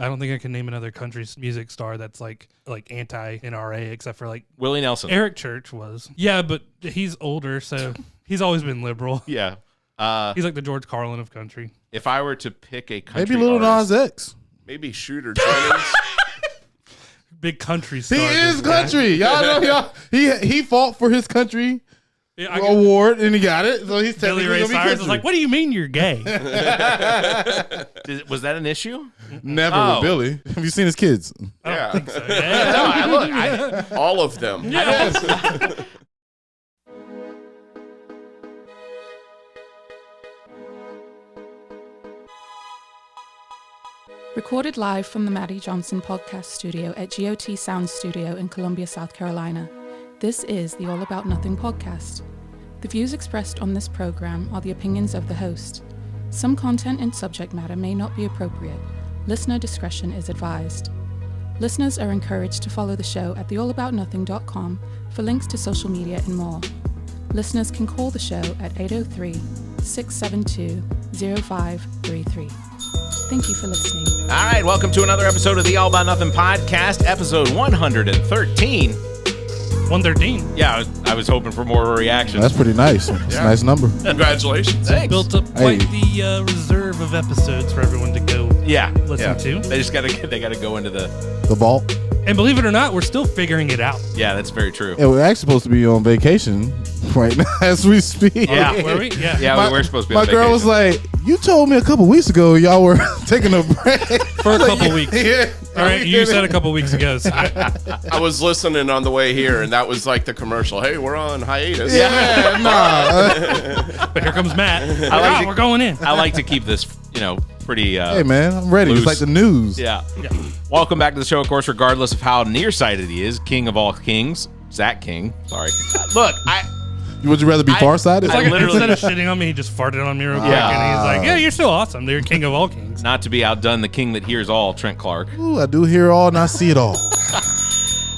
I don't think I can name another country's music star that's like anti-NRA except for like Willie Nelson. Eric Church was. Yeah, but he's older, so he's always been liberal. Yeah. He's like the George Carlin of country. If I were to pick a country maybe Lil Nas X. Maybe Shooter Jennings. Big country star. He is country. Y'all know he fought for his country award and he got it. So he's Billy Ray Cyrus was like, "What do you mean you're gay?" Was that an issue? Never with Billy. Have you seen his kids? I don't think so. Yeah. No, all of them. Yes. Recorded live from the Maddie Johnson podcast studio at GOT Sound Studio in Columbia, South Carolina. This is the All About Nothing podcast. The views expressed on this program are the opinions of the host. Some content and subject matter may not be appropriate. Listener discretion is advised. Listeners are encouraged to follow the show at theallaboutnothing.com for links to social media and more. Listeners can call the show at 803-672-0533. Thank you for listening. All right, welcome to another episode of the All About Nothing podcast, episode 113. 113. Yeah, I was hoping for more of a reaction. That's pretty nice. That's a nice number. Congratulations. Thanks. Built up quite the reserve of episodes for everyone to go listen to. They just gotta go into the vault. And believe it or not, we're still figuring it out. Yeah, that's very true. Yeah, we're actually supposed to be on vacation right now as we speak. Yeah, were we? Yeah. We were supposed to be on My vacation. girl was like, "You told me a couple weeks ago y'all were taking a break for a couple weeks." Yeah. All right, you said a couple weeks ago. So. I was listening on the way here, and that was like the commercial. Hey, we're on hiatus. Yeah, nah. But here comes Matt. We're going in. I like to keep this, pretty. Hey man, I'm ready. Loose. It's like the news. Yeah. Welcome back to the show, of course, regardless of how nearsighted he is, king of all kings, Zach King. Sorry. Look, Would you rather be farsighted? It's like instead of shitting on me, he just farted on me real quick, and he's like, "Yeah, you're still awesome. You're king of all kings." Not to be outdone, the king that hears all, Trent Clark. Ooh, I do hear all and I see it all.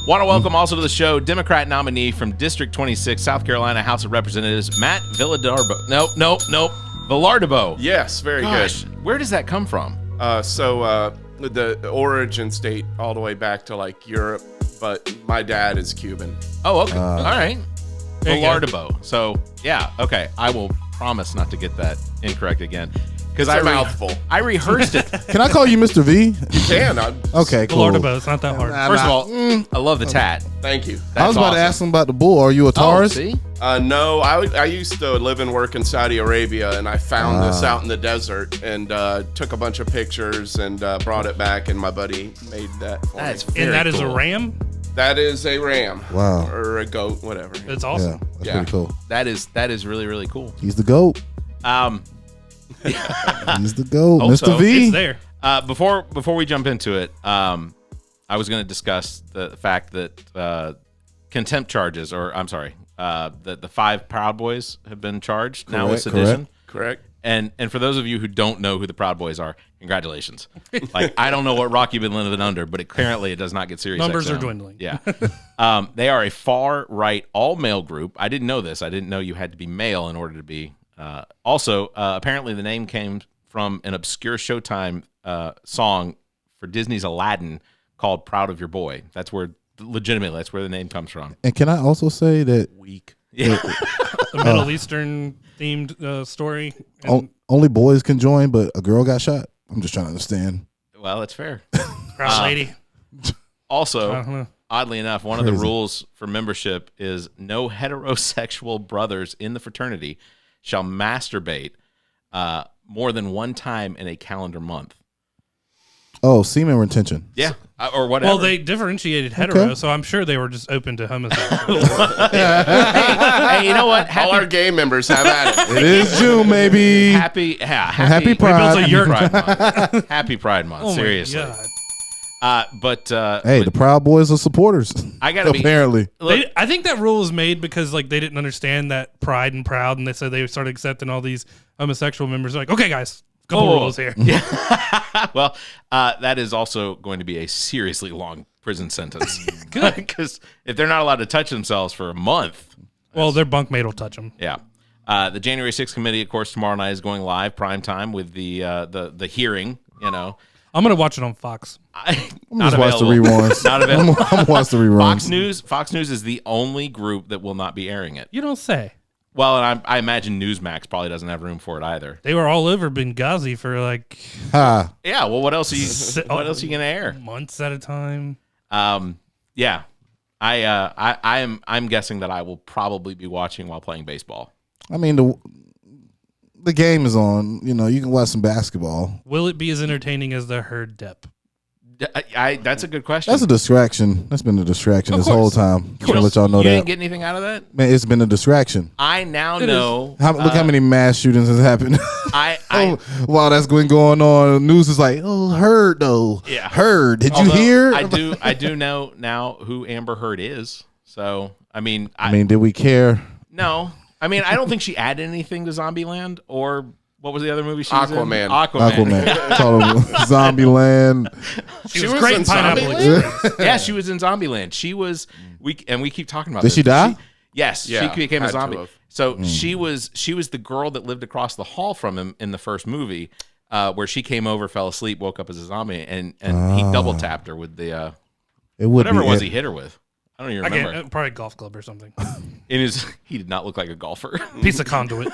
Want to welcome also to the show Democrat nominee from District 26, South Carolina House of Representatives, Matt Vilardebo. Nope. Vilardebo. Yes, very good. Where does that come from? The origin state all the way back to like Europe, but my dad is Cuban. Oh, okay. All right. Vilardebo. So, yeah, okay. I will promise not to get that incorrect again. Because It's a mouthful. I rehearsed it. Can I call you Mr. V? You can. Okay, cool. Vilardebo. It's not that hard. First of all, I love the tat. Thank you. I was about to ask him about the bull. Are you a Taurus? See? No, I used to live and work in Saudi Arabia, and I found this out in the desert and took a bunch of pictures and brought it back, and my buddy made that for me. And that is a ram? That is a ram. Wow. Or a goat, whatever. It's awesome. Yeah, that's pretty cool. That is really, really cool. He's the GOAT. He's the GOAT. Hope Mr. so. V. It's there. Before we jump into it, I was going to discuss the fact that contempt charges, or I'm sorry, that the 5 Proud Boys have been charged now with sedition. Correct. And for those of you who don't know who the Proud Boys are, congratulations. Like, I don't know what rock you've been living under, but apparently it does not get serious. Numbers are dwindling. Yeah. They are a far-right, all-male group. I didn't know this. I didn't know you had to be male in order to be. Apparently the name came from an obscure Showtime song for Disney's Aladdin called Proud of Your Boy. That's where the name comes from. And can I also say that Weak. Yeah. The Middle Eastern themed story. only boys can join, but a girl got shot? I'm just trying to understand. Well, that's fair. Cross lady. Also, oddly enough, one of the rules for membership is no heterosexual brothers in the fraternity shall masturbate more than one time in a calendar month. Oh, semen retention. Yeah, or whatever. Well, they differentiated hetero, so I'm sure they were just open to homosexual. Hey, you know what? All our gay members have at it. It is June, maybe. Happy Pride. Month. Happy Pride Month. Oh seriously. My God. Hey, the Proud Boys are supporters. I gotta apparently. I think that rule was made because like they didn't understand that pride and proud, and so they started accepting all these homosexual members. Like, okay, guys, couple rules here. Yeah. Well, that is also going to be a seriously long prison sentence. Good, because if they're not allowed to touch themselves for a month, well, their bunkmate will touch them. Yeah. The January 6th committee, of course, tomorrow night is going live prime time with the hearing. I'm gonna watch it on Fox. I'm just watch the reruns. Not available. I'm watch the reruns. Fox News is the only group that will not be airing it. You don't say. Well, and I imagine Newsmax probably doesn't have room for it either. They were all over Benghazi for like Yeah. Well, what else are you gonna air? Months at a time. Yeah. I'm guessing that I will probably be watching while playing baseball. I mean, the game is on. You know, you can watch some basketball. Will it be as entertaining as the Herd Dep? That's a good question. That's a distraction. That's been a distraction this whole time. Just want to let y'all know you that. didn't get anything out of that? Man, it's been a distraction. I now know. Look how many mass shootings has happened. While that's going on, news is like, Heard though. Yeah. Heard. Did you hear? I do know now who Amber Heard is. So I mean, did we care? No. I mean, I don't think she added anything to Zombieland or. What was the other movie she was in? Aquaman. Called Zombieland. She was great in Pineapple Express. Yeah, she was in Zombieland. She was we keep talking about Did this. she die? Yes, Yeah, she became a zombie. So Hmm. she was the girl that lived across the hall from him in the first movie, where she came over, fell asleep, woke up as a zombie, and he double tapped her with the whatever it was he hit her with. I don't even remember. Probably a golf club or something. He did not look like a golfer. Piece of conduit.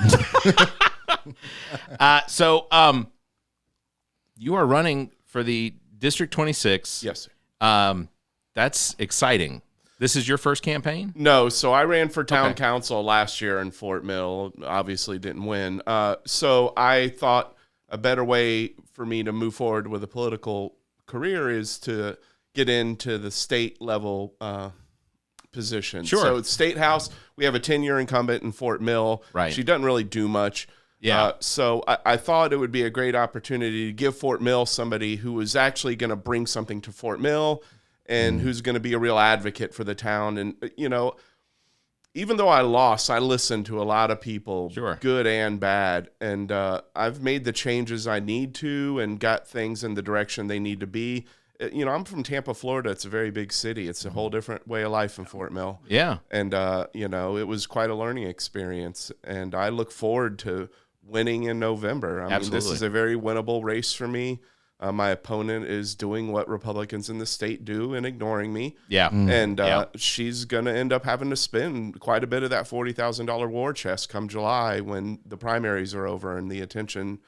You are running for the District 26. Yes, sir. That's exciting. This is your first campaign? No, so I ran for town council last year in Fort Mill. Obviously didn't win. So I thought a better way for me to move forward with a political career is to get into the state level position. Sure. So State House, we have a 10-year incumbent in Fort Mill. Right. She doesn't really do much. Yeah. So I thought it would be a great opportunity to give Fort Mill somebody who was actually going to bring something to Fort Mill and who's going to be a real advocate for the town. And, you know, even though I lost, I listened to a lot of people, good and bad. And I've made the changes I need to and got things in the direction they need to be. You know, I'm from Tampa, Florida. It's a very big city. It's a whole different way of life in Fort Mill. Yeah. And, you know, it was quite a learning experience. And I look forward to winning in November. I mean, this is a very winnable race for me. My opponent is doing what Republicans in the state do and ignoring me. Yeah. And she's going to end up having to spend quite a bit of that $40,000 war chest come July when the primaries are over and the attention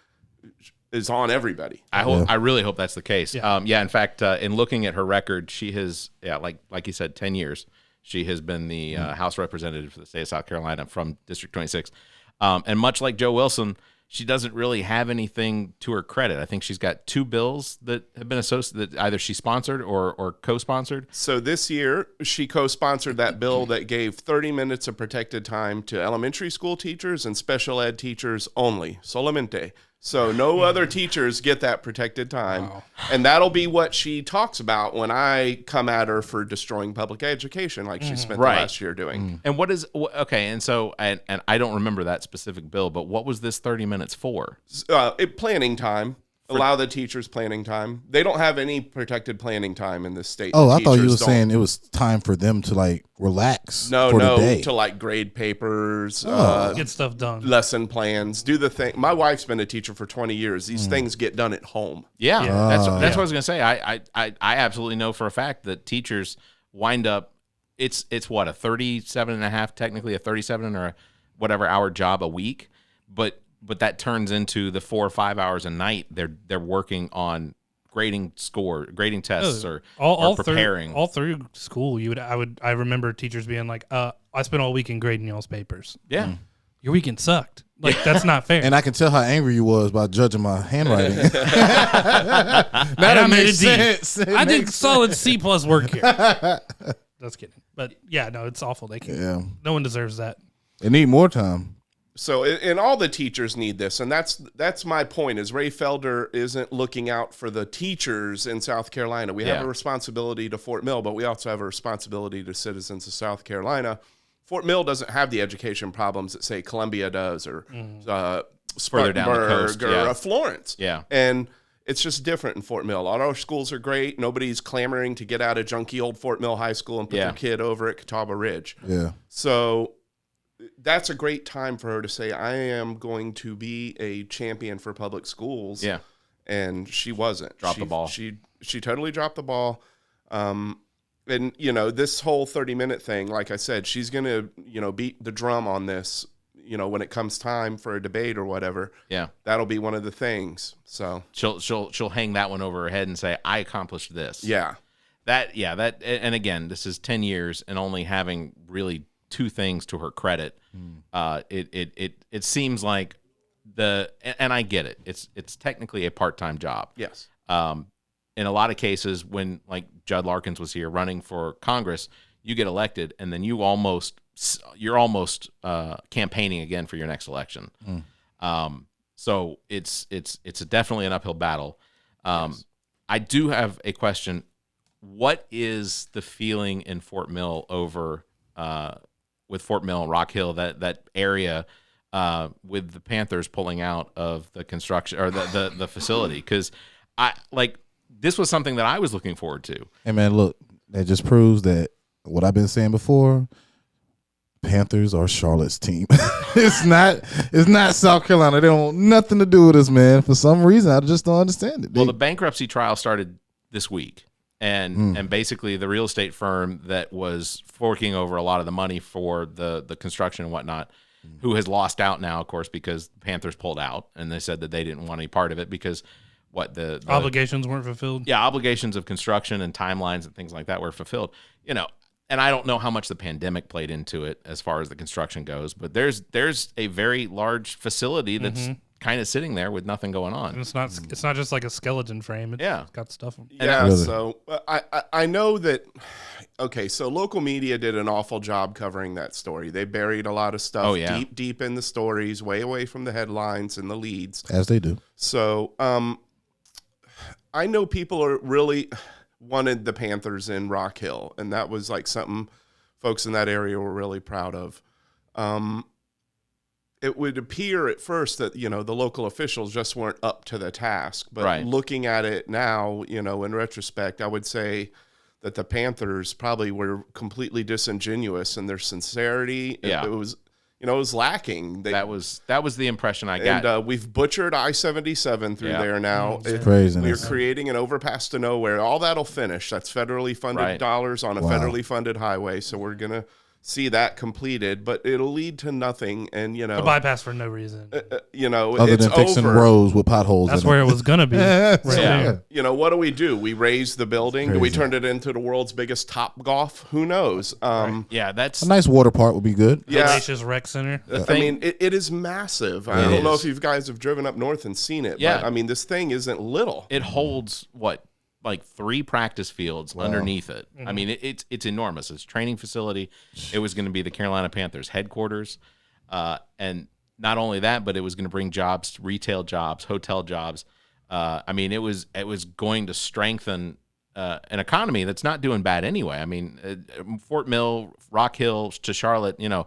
is on everybody. I really hope that's the case. Yeah. In fact, in looking at her record, she has, like you said, 10 years. She has been the House representative for the state of South Carolina from District 26. And much like Joe Wilson, she doesn't really have anything to her credit. I think she's got 2 bills that have been associated, that either she sponsored or co-sponsored. So this year, she co-sponsored that bill that gave 30 minutes of protected time to elementary school teachers and special ed teachers only, solamente. So no other teachers get that protected time. Wow. And that'll be what she talks about when I come at her for destroying public education like she spent the last year doing. And what is, okay, and so, and I don't remember that specific bill, but what was this 30 minutes for? Planning time. Allow the teachers planning time. They don't have any protected planning time in this state. Oh, I thought you were saying it was time for them to like relax. No, the day. To like grade papers, get stuff done, lesson plans, do the thing. My wife's been a teacher for 20 years. These things get done at home. Yeah, that's what I was gonna say. I absolutely know for a fact that teachers wind up. It's what, a 37 and a half, technically a 37 or whatever hour job a week, but that turns into the 4 or 5 hours a night they're working on grading tests or preparing. All through school, I remember teachers being like, I spent all weekend grading y'all's papers. Yeah. Your weekend sucked. Like, that's not fair. And I can tell how angry you was by judging my handwriting. I made a D. I did solid C+ work here. Just kidding. But yeah, no, it's awful. No one deserves that. They need more time. So, and all the teachers need this, and that's my point, is Ray Felder isn't looking out for the teachers in South Carolina. We have a responsibility to Fort Mill, but we also have a responsibility to citizens of South Carolina. Fort Mill doesn't have the education problems that, say, Columbia does, or Spartanburg, or Florence. Yeah. And it's just different in Fort Mill. All our schools are great. Nobody's clamoring to get out of junky old Fort Mill High School and put their kid over at Catawba Ridge. Yeah. So that's a great time for her to say, I am going to be a champion for public schools. Yeah. and she wasn't. Dropped the ball. She totally dropped the ball. And, you know, this whole 30-minute thing, like I said, she's going to, you know, beat the drum on this, you know, when it comes time for a debate or whatever. Yeah. That'll be one of the things. So she'll hang that one over her head and say, I accomplished this. yeah. And again, this is 10 years and only having really two things to her credit. It seems like and I get it. It's technically a part-time job. Yes. In a lot of cases, when like Judd Larkins was here running for Congress, you get elected and then you're almost campaigning again for your next election. So it's definitely an uphill battle. Yes. I do have a question. What is the feeling in Fort Mill over with Fort Mill and Rock Hill, that area with the Panthers pulling out of the construction or the facility? Because this was something that I was looking forward to. Hey man, look, that just proves that what I've been saying before. Panthers are Charlotte's team. It's not South Carolina. They don't want nothing to do with us, man. For some reason, I just don't understand it. Well, the bankruptcy trial started this week. And basically the real estate firm that was forking over a lot of the money for the construction and whatnot, who has lost out now, of course, because the Panthers pulled out and they said that they didn't want any part of it because the obligations weren't fulfilled. Yeah, obligations of construction and timelines and things like that were fulfilled. You know, and I don't know how much the pandemic played into it as far as the construction goes, but there's a very large facility that's kind of sitting there with nothing going on. And it's not just like a skeleton frame. It's got stuff. Yeah, so I know that. Okay, so local media did an awful job covering that story. They buried a lot of stuff deep in the stories, way away from the headlines and the leads, as they do. So I know people are really wanted the Panthers in Rock Hill, and that was like something folks in that area were really proud of. It would appear at first that, you know, the local officials just weren't up to the task. But looking at it now, you know, in retrospect, I would say that the Panthers probably were completely disingenuous in their sincerity. Yeah. It was, you know, it was lacking. That was the impression I got. And we've butchered I-77 through there now. It's craziness. We're creating an overpass to nowhere. All that'll finish. That's federally funded dollars on a federally funded highway. So we're going to see that completed, but it'll lead to nothing. And, you know, a bypass for no reason. You know, other it's than fixing over. Roads with potholes. That's where it was going to be. You know, what do? We raised the building. Do we turn it into the world's biggest Top Golf? Who knows? Yeah, that's a nice water park would be good. Yeah. Hellacious Rec Center. I mean, it is massive. I don't know if you guys have driven up north and seen it, but I mean, this thing isn't little. It holds like 3 practice fields underneath it. I mean, it's enormous. It's a training facility. It was going to be the Carolina Panthers headquarters. And not only that, but it was going to bring jobs, retail jobs, hotel jobs. I mean, it was going to strengthen an economy that's not doing bad anyway. I mean, Fort Mill, Rock Hill to Charlotte, you know,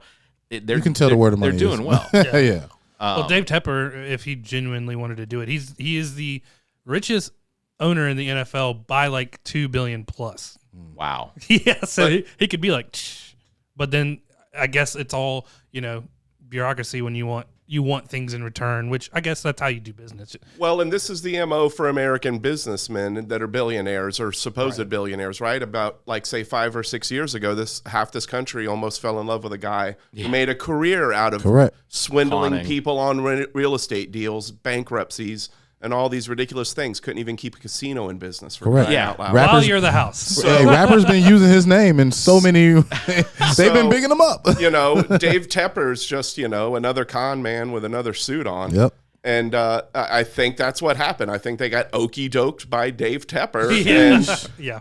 you can tell where the money is. They're doing well. Yeah. Well, Dave Tepper, if he genuinely wanted to do it, he is the richest owner in the NFL by like $2 billion plus. Wow. Yeah, so he could be like, shh. But then I guess it's all, you know, bureaucracy when you want things in return, which I guess that's how you do business. Well, and this is the MO for American businessmen that are billionaires or supposed billionaires, right? About like say 5 or 6 years ago, half this country almost fell in love with a guy who made a career out of swindling Conning people on real estate deals, bankruptcies, and all these ridiculous things. Couldn't even keep a casino in business for crying out loud. While you're the house. So, rappers been using his name in so many. They've been bigging him up. You know, Dave Tepper's just, you know, another con man with another suit on. Yep. And I think that's what happened. I think they got okey-doked by Dave Tepper.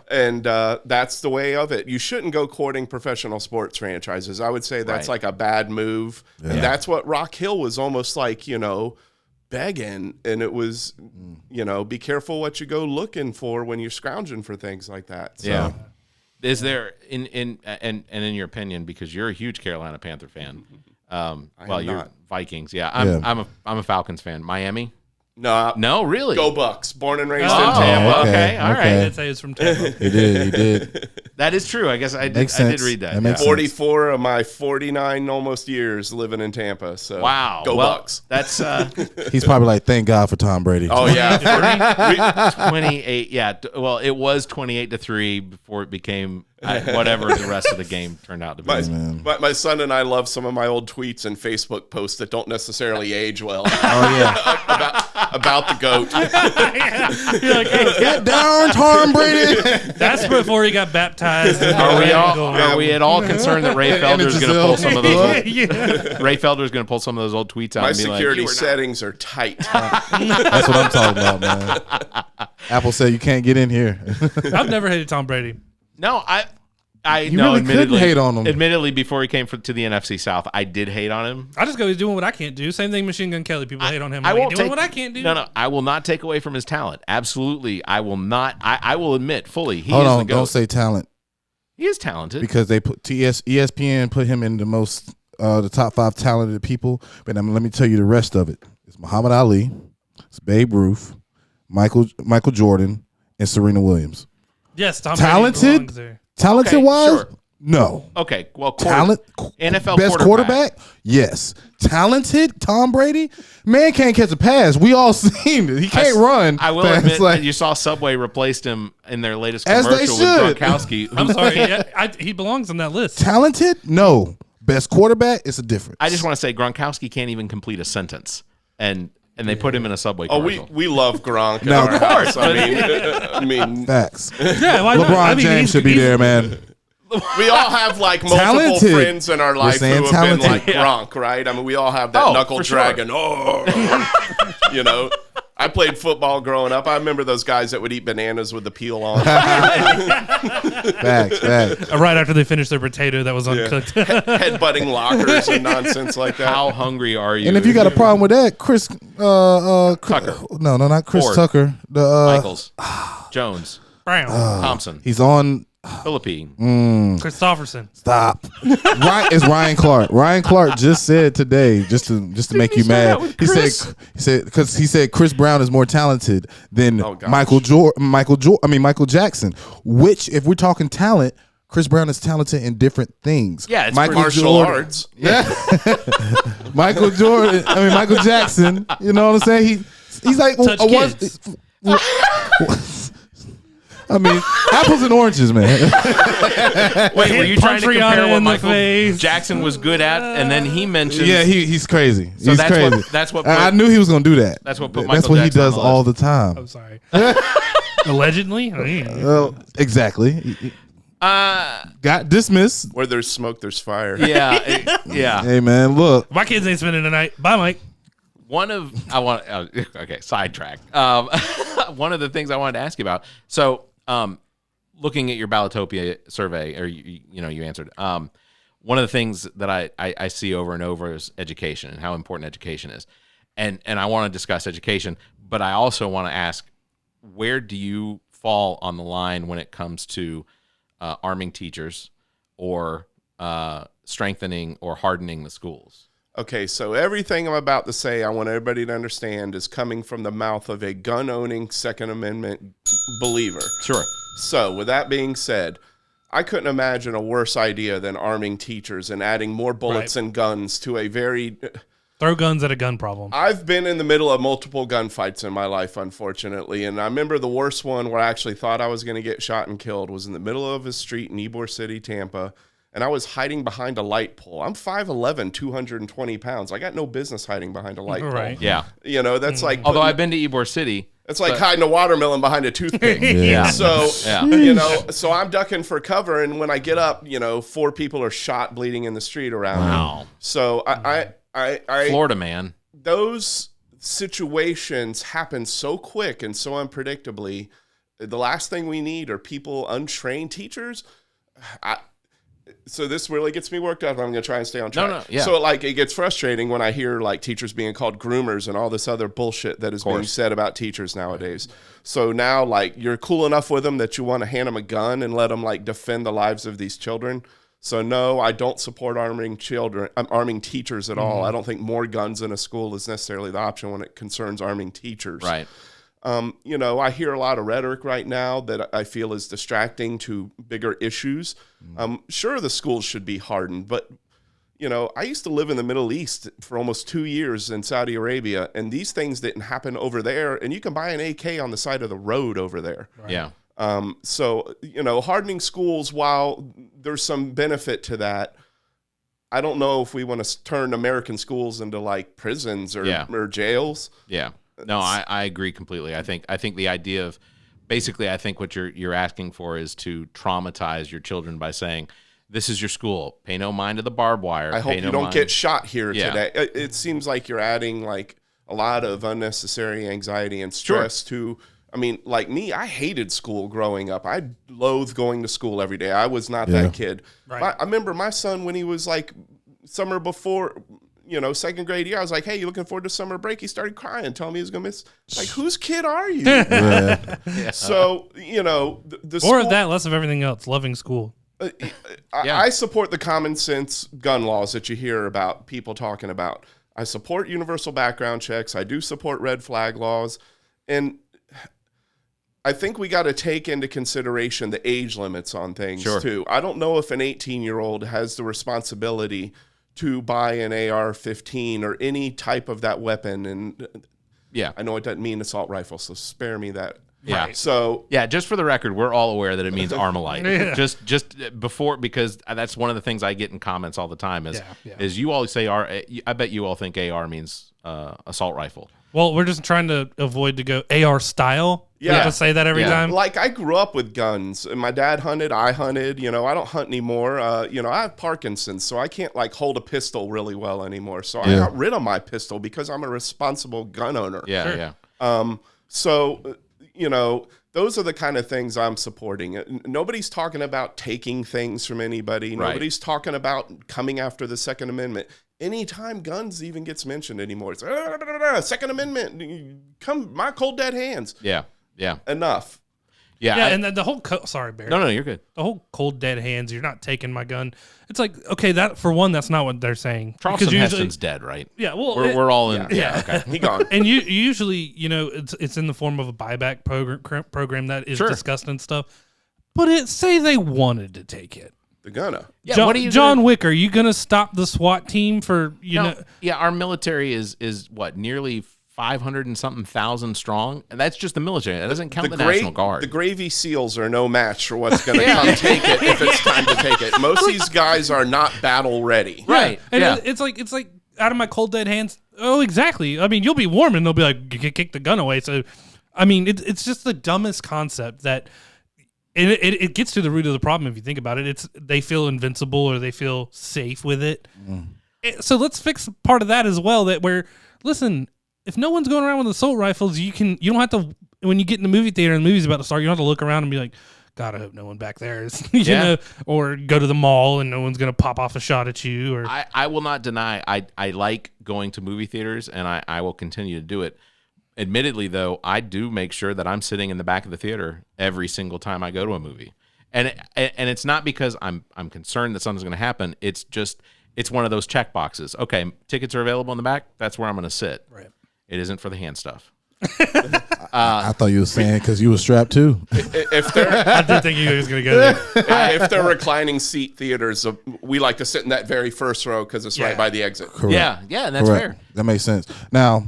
And that's the way of it. You shouldn't go courting professional sports franchises. I would say that's like a bad move. Yeah. And that's what Rock Hill was almost like, you know, begging. And it was, you know, be careful what you go looking for when you're scrounging for things like that. So. Yeah. Is there, in your opinion, because you're a huge Carolina Panther fan, you're Vikings. Yeah, I'm a Falcons fan. Miami? No, really. Go Bucks. Born and raised in Tampa. Tampa. Okay, all right. I'd say it's from Tampa. He did. That is true. I guess I did read that. That makes sense. 44 of my 49 almost years living in Tampa. So Wow. go Bucks. That's He's probably like, thank God for Tom Brady. Oh yeah. 28. Yeah. Well, it was 28-3 before it became whatever the rest of the game turned out to be. My son and I love some of my old tweets and Facebook posts that don't necessarily age well. Oh yeah. about the GOAT. You're like, hey, Get down, Tom Brady. that's before he got baptized. Are we at all concerned that Ray Felder's going to pull some of those? Yeah. Ray Felder's going to pull some of those old tweets out My and be security like, settings are tight. That's what I'm talking about, man. Apple said you can't get in here. I've never hated Tom Brady. No, You really couldn't hate on him. Admittedly, before he came to the NFC South, I did hate on him. I just go, he's doing what I can't do. Same thing, Machine Gun Kelly. People hate on him. I Like, won't doing take what I can't do. No, I will not take away from his talent. Absolutely, I will not. I will admit fully, he Hold is on, the GOAT. don't say talent He is talented. because they put ESPN put him in the top 5 talented people. But let me tell you the rest of it. It's Muhammad Ali, it's Babe Ruth, Michael Jordan, and Serena Williams. Yes, Tom Talented? Brady belongs there. Talented Okay, wise, sure. no. Okay, well, Talent, NFL best quarterback, yes. Talented, Tom Brady, man can't catch a pass. We all seen it. He can't run. I will fast admit like- that you saw Subway replaced him in their latest As they commercial should. with Gronkowski. I'm sorry. He belongs on that list. talented, no. Best quarterback, it's a difference. I just want to say Gronkowski can't even complete a sentence, and they put him in a Subway Oh, commercial. we love Gronk. No, in our of house. I mean, Facts. Yeah, why not? LeBron I mean, James he's- should be he's- there, man. we all have like multiple Talented. friends in our life who saying have talented. been like Gronk, right? I mean, we all have that knuckle for sure. dragon. Oh, you know. I played football growing up. I remember those guys that would eat bananas with the peel on. Facts. Right after they finished their potato that was uncooked. Headbutting lockers and nonsense like that. How hungry are you? And if you got a problem with that, Chris Tucker. No, not Chris Ford. Tucker. Michaels, Jones, Brown. Thompson, He's on. Philippine. Christopherson. Stop. It's Ryan Clark. Ryan Clark just said today, just to make you mad. He said because he said Chris Brown is more talented than gosh. Michael Jackson. Which, if we're talking talent, Chris Brown is talented in different things. Yeah, it's Martial arts. Michael Jackson. You know what I'm saying? He's like Touch kids. I mean, apples and oranges, man. Wait, were you trying to Punch compare Rihanna what in the Michael face. Jackson was good at, and then he mentioned? Yeah, he's crazy. So He's that's crazy. that's what I put- knew he was gonna do that. That's what put That's Michael what he Jackson does on the all list. the time. I'm sorry. Allegedly? Exactly. Got dismissed. Where there's smoke, there's fire. Yeah. Hey man, look. My kids ain't spending the night. Bye, Mike. Sidetrack. One of the things I wanted to ask you about. So, looking at your Ballotopia survey, or you answered. One of the things that I see over and over is education and how important education is, and I want to discuss education, but I also want to ask, where do you fall on the line when it comes to arming teachers or strengthening or hardening the schools? Okay, so everything I'm about to say, I want everybody to understand, is coming from the mouth of a gun-owning Second Amendment believer. Sure. So, with that being said, I couldn't imagine a worse idea than arming teachers and adding more bullets and guns to a very... Throw guns at a gun problem. I've been in the middle of multiple gunfights in my life, unfortunately, and I remember the worst one where I actually thought I was going to get shot and killed was in the middle of a street in Ybor City, Tampa, and I was hiding behind a light pole. I'm 5'11", 220 pounds. I got no business hiding behind a light pole. Right. Yeah. You know, that's like... Although I've been to Ybor City. It's like hiding a watermelon behind a toothpick. Yeah. So, Yeah. you know, so I'm ducking for cover, and when I get up, 4 people are shot bleeding in the street around me. So I Florida man. those situations happen so quick and so unpredictably. The last thing we need are people, untrained teachers. So this really gets me worked up. I'm going to try and stay on track. No, yeah. So it gets frustrating when I hear like teachers being called groomers and all this other bullshit that is being said about teachers nowadays. So now you're cool enough with them that you want to hand them a gun and let them defend the lives of these children. So no, I don't support arming teachers at all. I don't think more guns in a school is necessarily the option when it concerns arming teachers. Right. I hear a lot of rhetoric right now that I feel is distracting to bigger issues. Sure, the schools should be hardened, but I used to live in the Middle East for almost 2 years in Saudi Arabia, and these things didn't happen over there. And you can buy an AK on the side of the road over there. Right. Yeah. So, hardening schools, while there's some benefit to that, I don't know if we want to turn American schools into like prisons or jails. Yeah. No, I agree completely. I think the idea of basically, I think what you're asking for is to traumatize your children by saying, this is your school. Pay no mind to the barbed wire. I hope you don't get shot here today. It seems like you're adding like a lot of unnecessary anxiety and stress to, like me, I hated school growing up. I loathed going to school every day. I was not that kid. Right. I remember my son when he was like summer before, second grade year, I was like, hey, you looking forward to summer break? He started crying, telling me he was going to miss. Like, whose kid are you? So, the school, more of that, less of everything else, loving school. I support the common sense gun laws that you hear about people talking about. I support universal background checks. I do support red flag laws. And I think we got to take into consideration the age limits on things too. I don't know if an 18-year-old has the responsibility to buy an AR-15 or any type of that weapon. And I know it doesn't mean assault rifle, so spare me that. Yeah. Right. So just for the record, we're all aware that it means Armalite. Just before, because that's one of the things I get in comments all the time is you always say I bet you all think AR means assault rifle. Well, we're just trying to avoid to go AR style. You have to say that every time. Like I grew up with guns, and my dad hunted. I hunted. I don't hunt anymore. I have Parkinson's, so I can't like hold a pistol really well anymore. So I got rid of my pistol because I'm a responsible gun owner. So. Those are the kind of things I'm supporting. Nobody's talking about taking things from anybody. Right. Nobody's talking about coming after the Second Amendment. Anytime guns even gets mentioned anymore, it's Second Amendment. Come, my cold dead hands. Yeah. Enough. Yeah, and the whole sorry, Barrett. No, you're good. The whole cold dead hands. You're not taking my gun. It's like, okay, that for one, that's not what they're saying. Charleston Heston's dead, right? Yeah, well, we're all in. Okay, he gone. And usually, it's in the form of a buyback program that is discussed and stuff. But say they wanted to take it. They're gonna. Yeah, John Wick, are you gonna stop the SWAT team for know? Yeah, our military is what, nearly 500 and something thousand strong, and that's just the military. That doesn't count the National Guard. The Gravy SEALs are no match for what's going to come take it if it's time to take it. Most of these guys are not battle ready. Right. And it's like out of my cold dead hands. Oh, exactly. You'll be warm, and they'll be like, kick the gun away. So, it's just the dumbest concept that. It gets to the root of the problem if you think about it. They feel invincible or they feel safe with it. So let's fix part of that as well. Listen. If no one's going around with assault rifles, you don't have to, when you get in the movie theater and the movie's about to start, you don't have to look around and be like, God, I hope no one back there is, or go to the mall and no one's going to pop off a shot at you. Or I will not deny, I like going to movie theaters, and I will continue to do it. Admittedly, though, I do make sure that I'm sitting in the back of the theater every single time I go to a movie. And it's not because I'm concerned that something's going to happen. It's just, it's one of those check boxes. Okay, tickets are available in the back. That's where I'm going to sit. Right. It isn't for the hand stuff. I thought you were saying because you were strapped too. I did think you was going to go there. If they're reclining seat theaters, we like to sit in that very first row because it's right by the exit. Correct. Yeah, and that's fair. That makes sense. Now,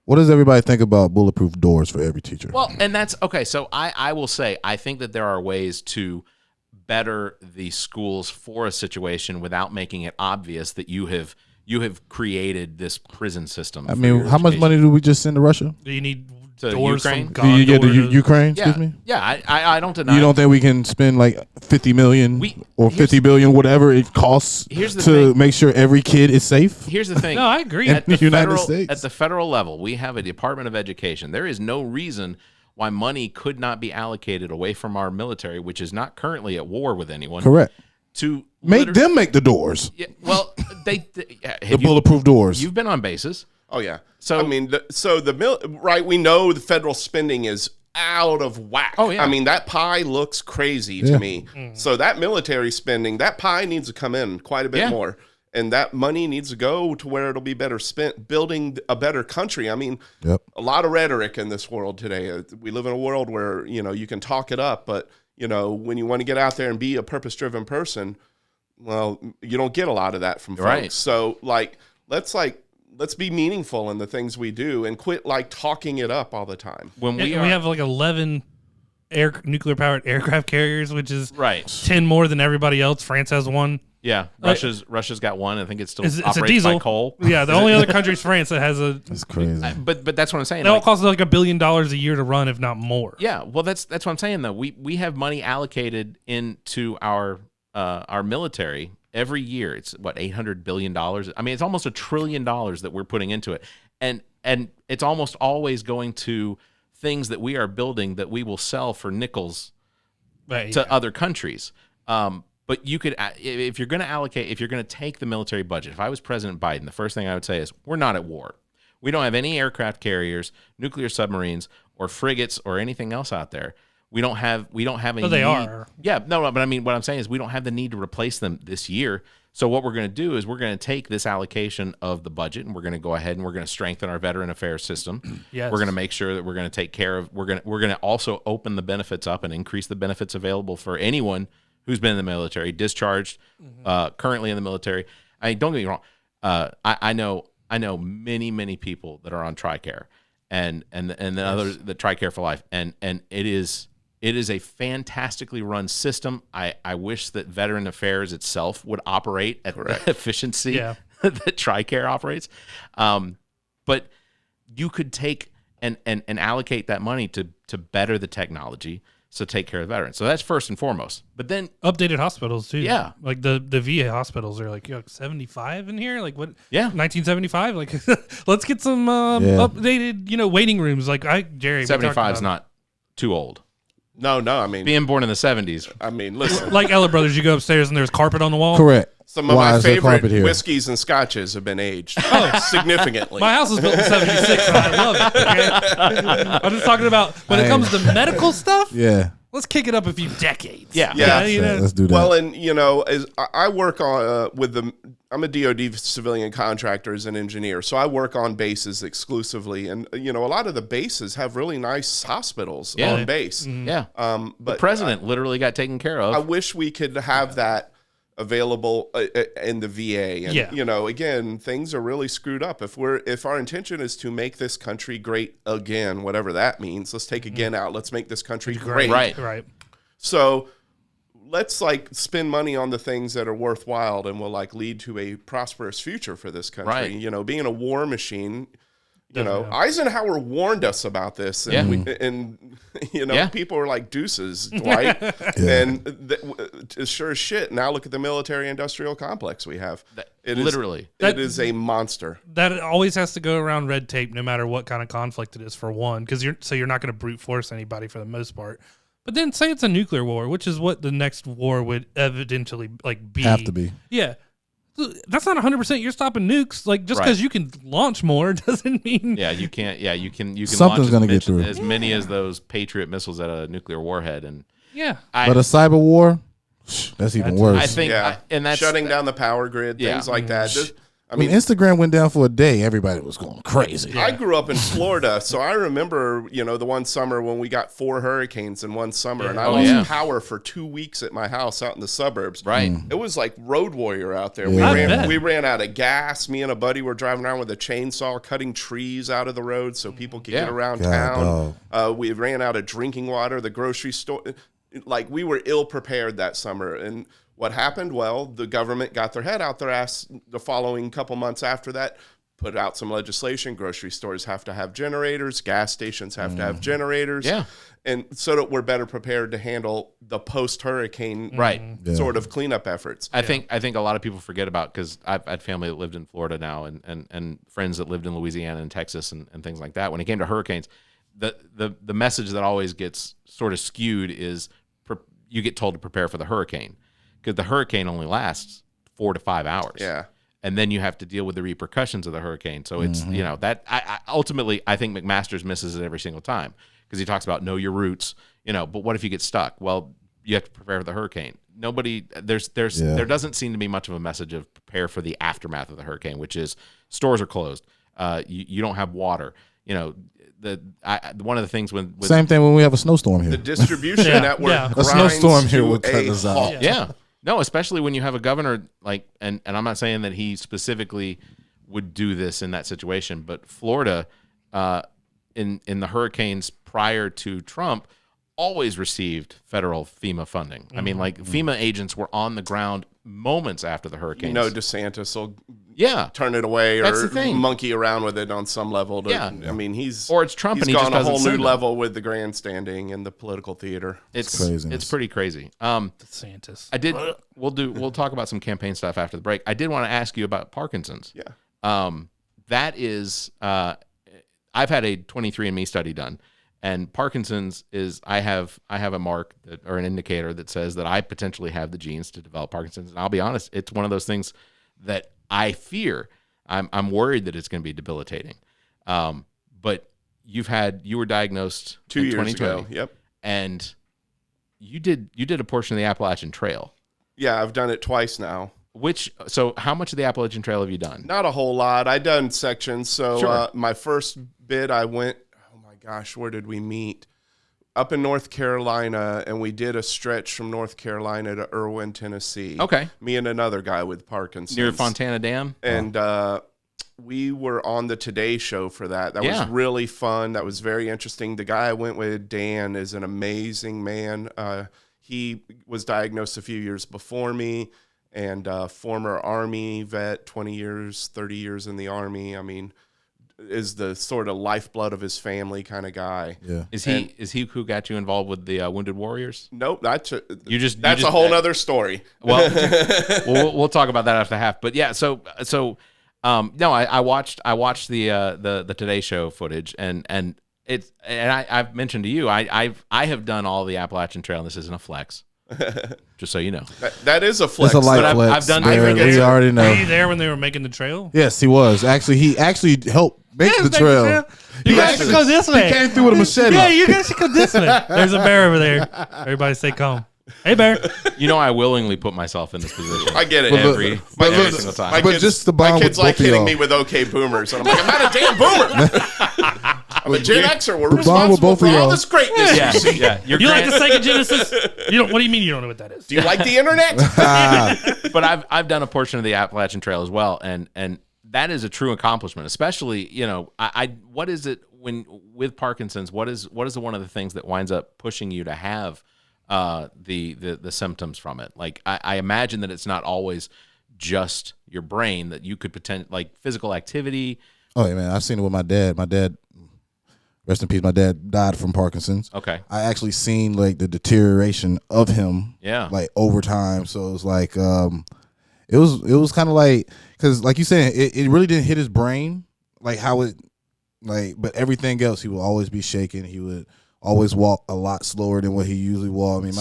what does everybody think about bulletproof doors for every teacher? Well, and that's okay. So I will say, I think that there are ways to better the schools for a situation without making it obvious that you have created this prison system. How much money do we just send to Russia? Do you need to doors Ukraine? from God? Ukraine? Excuse me. Yeah, I don't deny. You don't think we can spend like $50 million or $50 billion, whatever it costs, to make sure every kid is safe? Here's the thing. No, I agree. At the United States, at the federal level, we have a Department of Education. There is no reason why money could not be allocated away from our military, which is not currently at war with anyone. Correct. To make them make the doors. Yeah, well, the bulletproof doors. You've been on bases. Oh yeah. So we know the federal spending is out of whack. Oh yeah. That pie looks crazy to me. Mm-hmm. So that military spending, that pie needs to come in quite a bit more. And that money needs to go to where it'll be better spent building a better country. I mean, a lot of rhetoric in this world today. We live in a world where, you can talk it up, but, when you want to get out there and be a purpose-driven person, well, you don't get a lot of that from folks. Right. So, let's be meaningful in the things we do and quit, talking it up all the time. When we have 11 nuclear-powered aircraft carriers, which is 10 more than everybody else. France has one. Yeah, Russia's got one. I think it still It's a operates diesel. by coal. Yeah, the only other country is France that has a. That's crazy. But that's what I'm saying. It all costs like $1 billion a year to run, if not more. Yeah, well, that's what I'm saying though. We have money allocated into our military every year. It's what, $800 billion. I mean, it's almost $1 trillion that we're putting into it, and it's almost always going to things that we are building that we will sell for nickels to other countries. But you could, if you're going to allocate, if you're going to take the military budget, if I was President Biden, the first thing I would say is, we're not at war. We don't have any aircraft carriers, nuclear submarines, or frigates, or anything else out there. We don't have any. They need. are. Yeah, no, but I mean, what I'm saying is, we don't have the need to replace them this year. So what we're going to do is we're going to take this allocation of the budget, and we're going to go ahead and we're going to strengthen our veteran affairs system. Yes. We're going to make sure that we're going to take care of. We're going to also open the benefits up and increase the benefits available for anyone who's been in the military, discharged, currently in the military. I mean, don't get me wrong. I know many people that are on TRICARE and the others that TRICARE for life, and it is a fantastically run system. I wish that Veteran Affairs itself would operate at the efficiency that TRICARE operates. But you could take and allocate that money to better the technology, so take care of the veterans. So that's first and foremost. But then updated hospitals too. Yeah. Like the VA hospitals are like 75 in here. Like what? Yeah. 1975. Like let's get some updated, waiting rooms. Like Jerry. 75 is not too old. No. I mean, Being born in the 70s. I mean, listen. Like Ella Brothers, you go upstairs and there's carpet on the wall. Correct. Some of Why my is there carpet favorite here? whiskeys and scotches have been aged significantly. My house was built in 76 and I love it. Okay? I'm just talking about when it comes to medical stuff. Yeah. Let's kick it up a few decades. Yeah. Let's do that. Well, and as I work on I'm a DoD civilian contractor as an engineer, so I work on bases exclusively, and a lot of the bases have really nice hospitals on base. Mm-hmm. Yeah. But the president literally got taken care of. I wish we could have that available in the VA. And, again, things are really screwed up. If our intention is to make this country great again, whatever that means, let's take again out. Let's make this country great. Right. So let's spend money on the things that are worthwhile and will lead to a prosperous future for this country. Right. Being a war machine. Eisenhower warned us about this, and people were like, "Deuces, Dwight," and sure as shit. Now look at the military-industrial complex we have. It is a monster. That always has to go around red tape, no matter what kind of conflict it is. For one, because you're not going to brute force anybody for the most part. But then say it's a nuclear war, which is what the next war would evidently be. Have to be. Yeah. That's not 100%. You're stopping nukes. Just because you can launch more doesn't mean. Yeah, you can't. Yeah, you can. Something's going to get through. As many as those Patriot missiles at a nuclear warhead, and but a cyber war, that's even worse. I think, and that's shutting down the power grid, things like that. I mean, Instagram went down for a day. Everybody was going crazy. Yeah. I grew up in Florida, so I remember, the one summer when we got 4 hurricanes in one summer, and I lost power for 2 weeks at my house out in the suburbs. Right. It was like Road Warrior out there. Yeah. We ran out of gas. Me and a buddy were driving around with a chainsaw, cutting trees out of the road so people could get around town. We ran out of drinking water. The grocery store, we were ill prepared that summer. And what happened? Well, the government got their head out their ass the following couple months after that, put out some legislation. Grocery stores have to have generators. Gas stations have to have generators. Yeah. And so that we're better prepared to handle the post-hurricane sort of cleanup efforts. I think a lot of people forget about, because I've had family that lived in Florida now and friends that lived in Louisiana and Texas and things like that. When it came to hurricanes, the message that always gets sort of skewed is you get told to prepare for the hurricane, because the hurricane only lasts 4 to 5 hours. Yeah. And then you have to deal with the repercussions of the hurricane. So it's, that ultimately, I think McMaster's misses it every single time, because he talks about know your roots, but what if you get stuck? Well, you have to prepare for the hurricane. Nobody, there doesn't seem to be much of a message of prepare for the aftermath of the hurricane, which is stores are closed. You don't have water. You know, one of the things when same thing when we have a snowstorm here. The distribution network a snowstorm here would cut a us out. halt. Yeah. No, especially when you have a governor like, and I'm not saying that he specifically would do this in that situation, but Florida, in the hurricanes prior to Trump, always received federal FEMA funding. I mean, like FEMA agents were on the ground moments after the hurricanes. You know, DeSantis will turn it away That's or the thing. monkey around with it on some level. I mean, or it's Trump he's and he gone just a whole doesn't new send them. level with the grandstanding and the political theater. It's craziness. It's pretty crazy. DeSantis. We'll talk about some campaign stuff after the break. I did want to ask you about Parkinson's. Yeah. That is, I've had a 23andMe study done, and Parkinson's is I have a mark or an indicator that says that I potentially have the genes to develop Parkinson's. And I'll be honest, it's one of those things that I fear. I'm worried that it's going to be debilitating. But you were diagnosed 2 years 2020, ago. Yep. and you did a portion of the Appalachian Trail. Yeah, I've done it twice now. So how much of the Appalachian Trail have you done? Not a whole lot. I done sections. So Sure. My first bit, I went, oh my gosh, where did we meet? Up in North Carolina, and we did a stretch from North Carolina to Irwin, Tennessee. Okay. Me and another guy with Parkinson's. Near Fontana Dam? And we were on the Today Show for that. That was really fun. That was very interesting. The guy I went with, Dan, is an amazing man. He was diagnosed a few years before me, and former Army vet, 20 years, 30 years in the Army. I mean, is the sort of lifeblood of his family kind of guy. Yeah. Is he who got you involved with the Wounded Warriors? Nope, that's a a whole nother story. Well, we'll talk about that after half. But yeah, no, I watched the Today Show footage, and I've mentioned to you, I have done all the Appalachian Trail, and this isn't a flex. Just so you know, that is a flex. It's a light But flex. I've done- Barrett. I think we already know. Were you there when they were making the trail? Yes, he was. Actually, he helped make the trail. You guys should go this way. He came through with a machete. Yeah, you guys should go this way. There's a bear over there. Everybody stay calm. Hey, bear. you know I willingly put myself in this position. I get it. every but single time. My But kids, just the bond my kids with like both of hitting y'all. me with OK boomers, and I'm like, I'm not a damn boomer. I'm a Gen Xer. We're the bond with responsible both for of all y'all. this greatness. yeah, You see. yeah. Your You like grand- the Sega Genesis? What do you mean you don't know what that is? Do you like the internet? But I've done a portion of the Appalachian Trail as well, and that is a true accomplishment. Especially, I what is it when with Parkinson's? What is one of the things that winds up pushing you to have the symptoms from it? Like I imagine that it's not always just your brain, that you could like physical activity. Oh yeah, man, I've seen it with my dad. My dad, rest in peace. My dad died from Parkinson's. Okay. I actually seen like the deterioration of him. Yeah. Like over time. So it was like, it was kind of like, because like you said, it really didn't hit his brain like how it like, but everything else, he would always be shaking. He would always walk a lot slower than what he usually walked. I mean,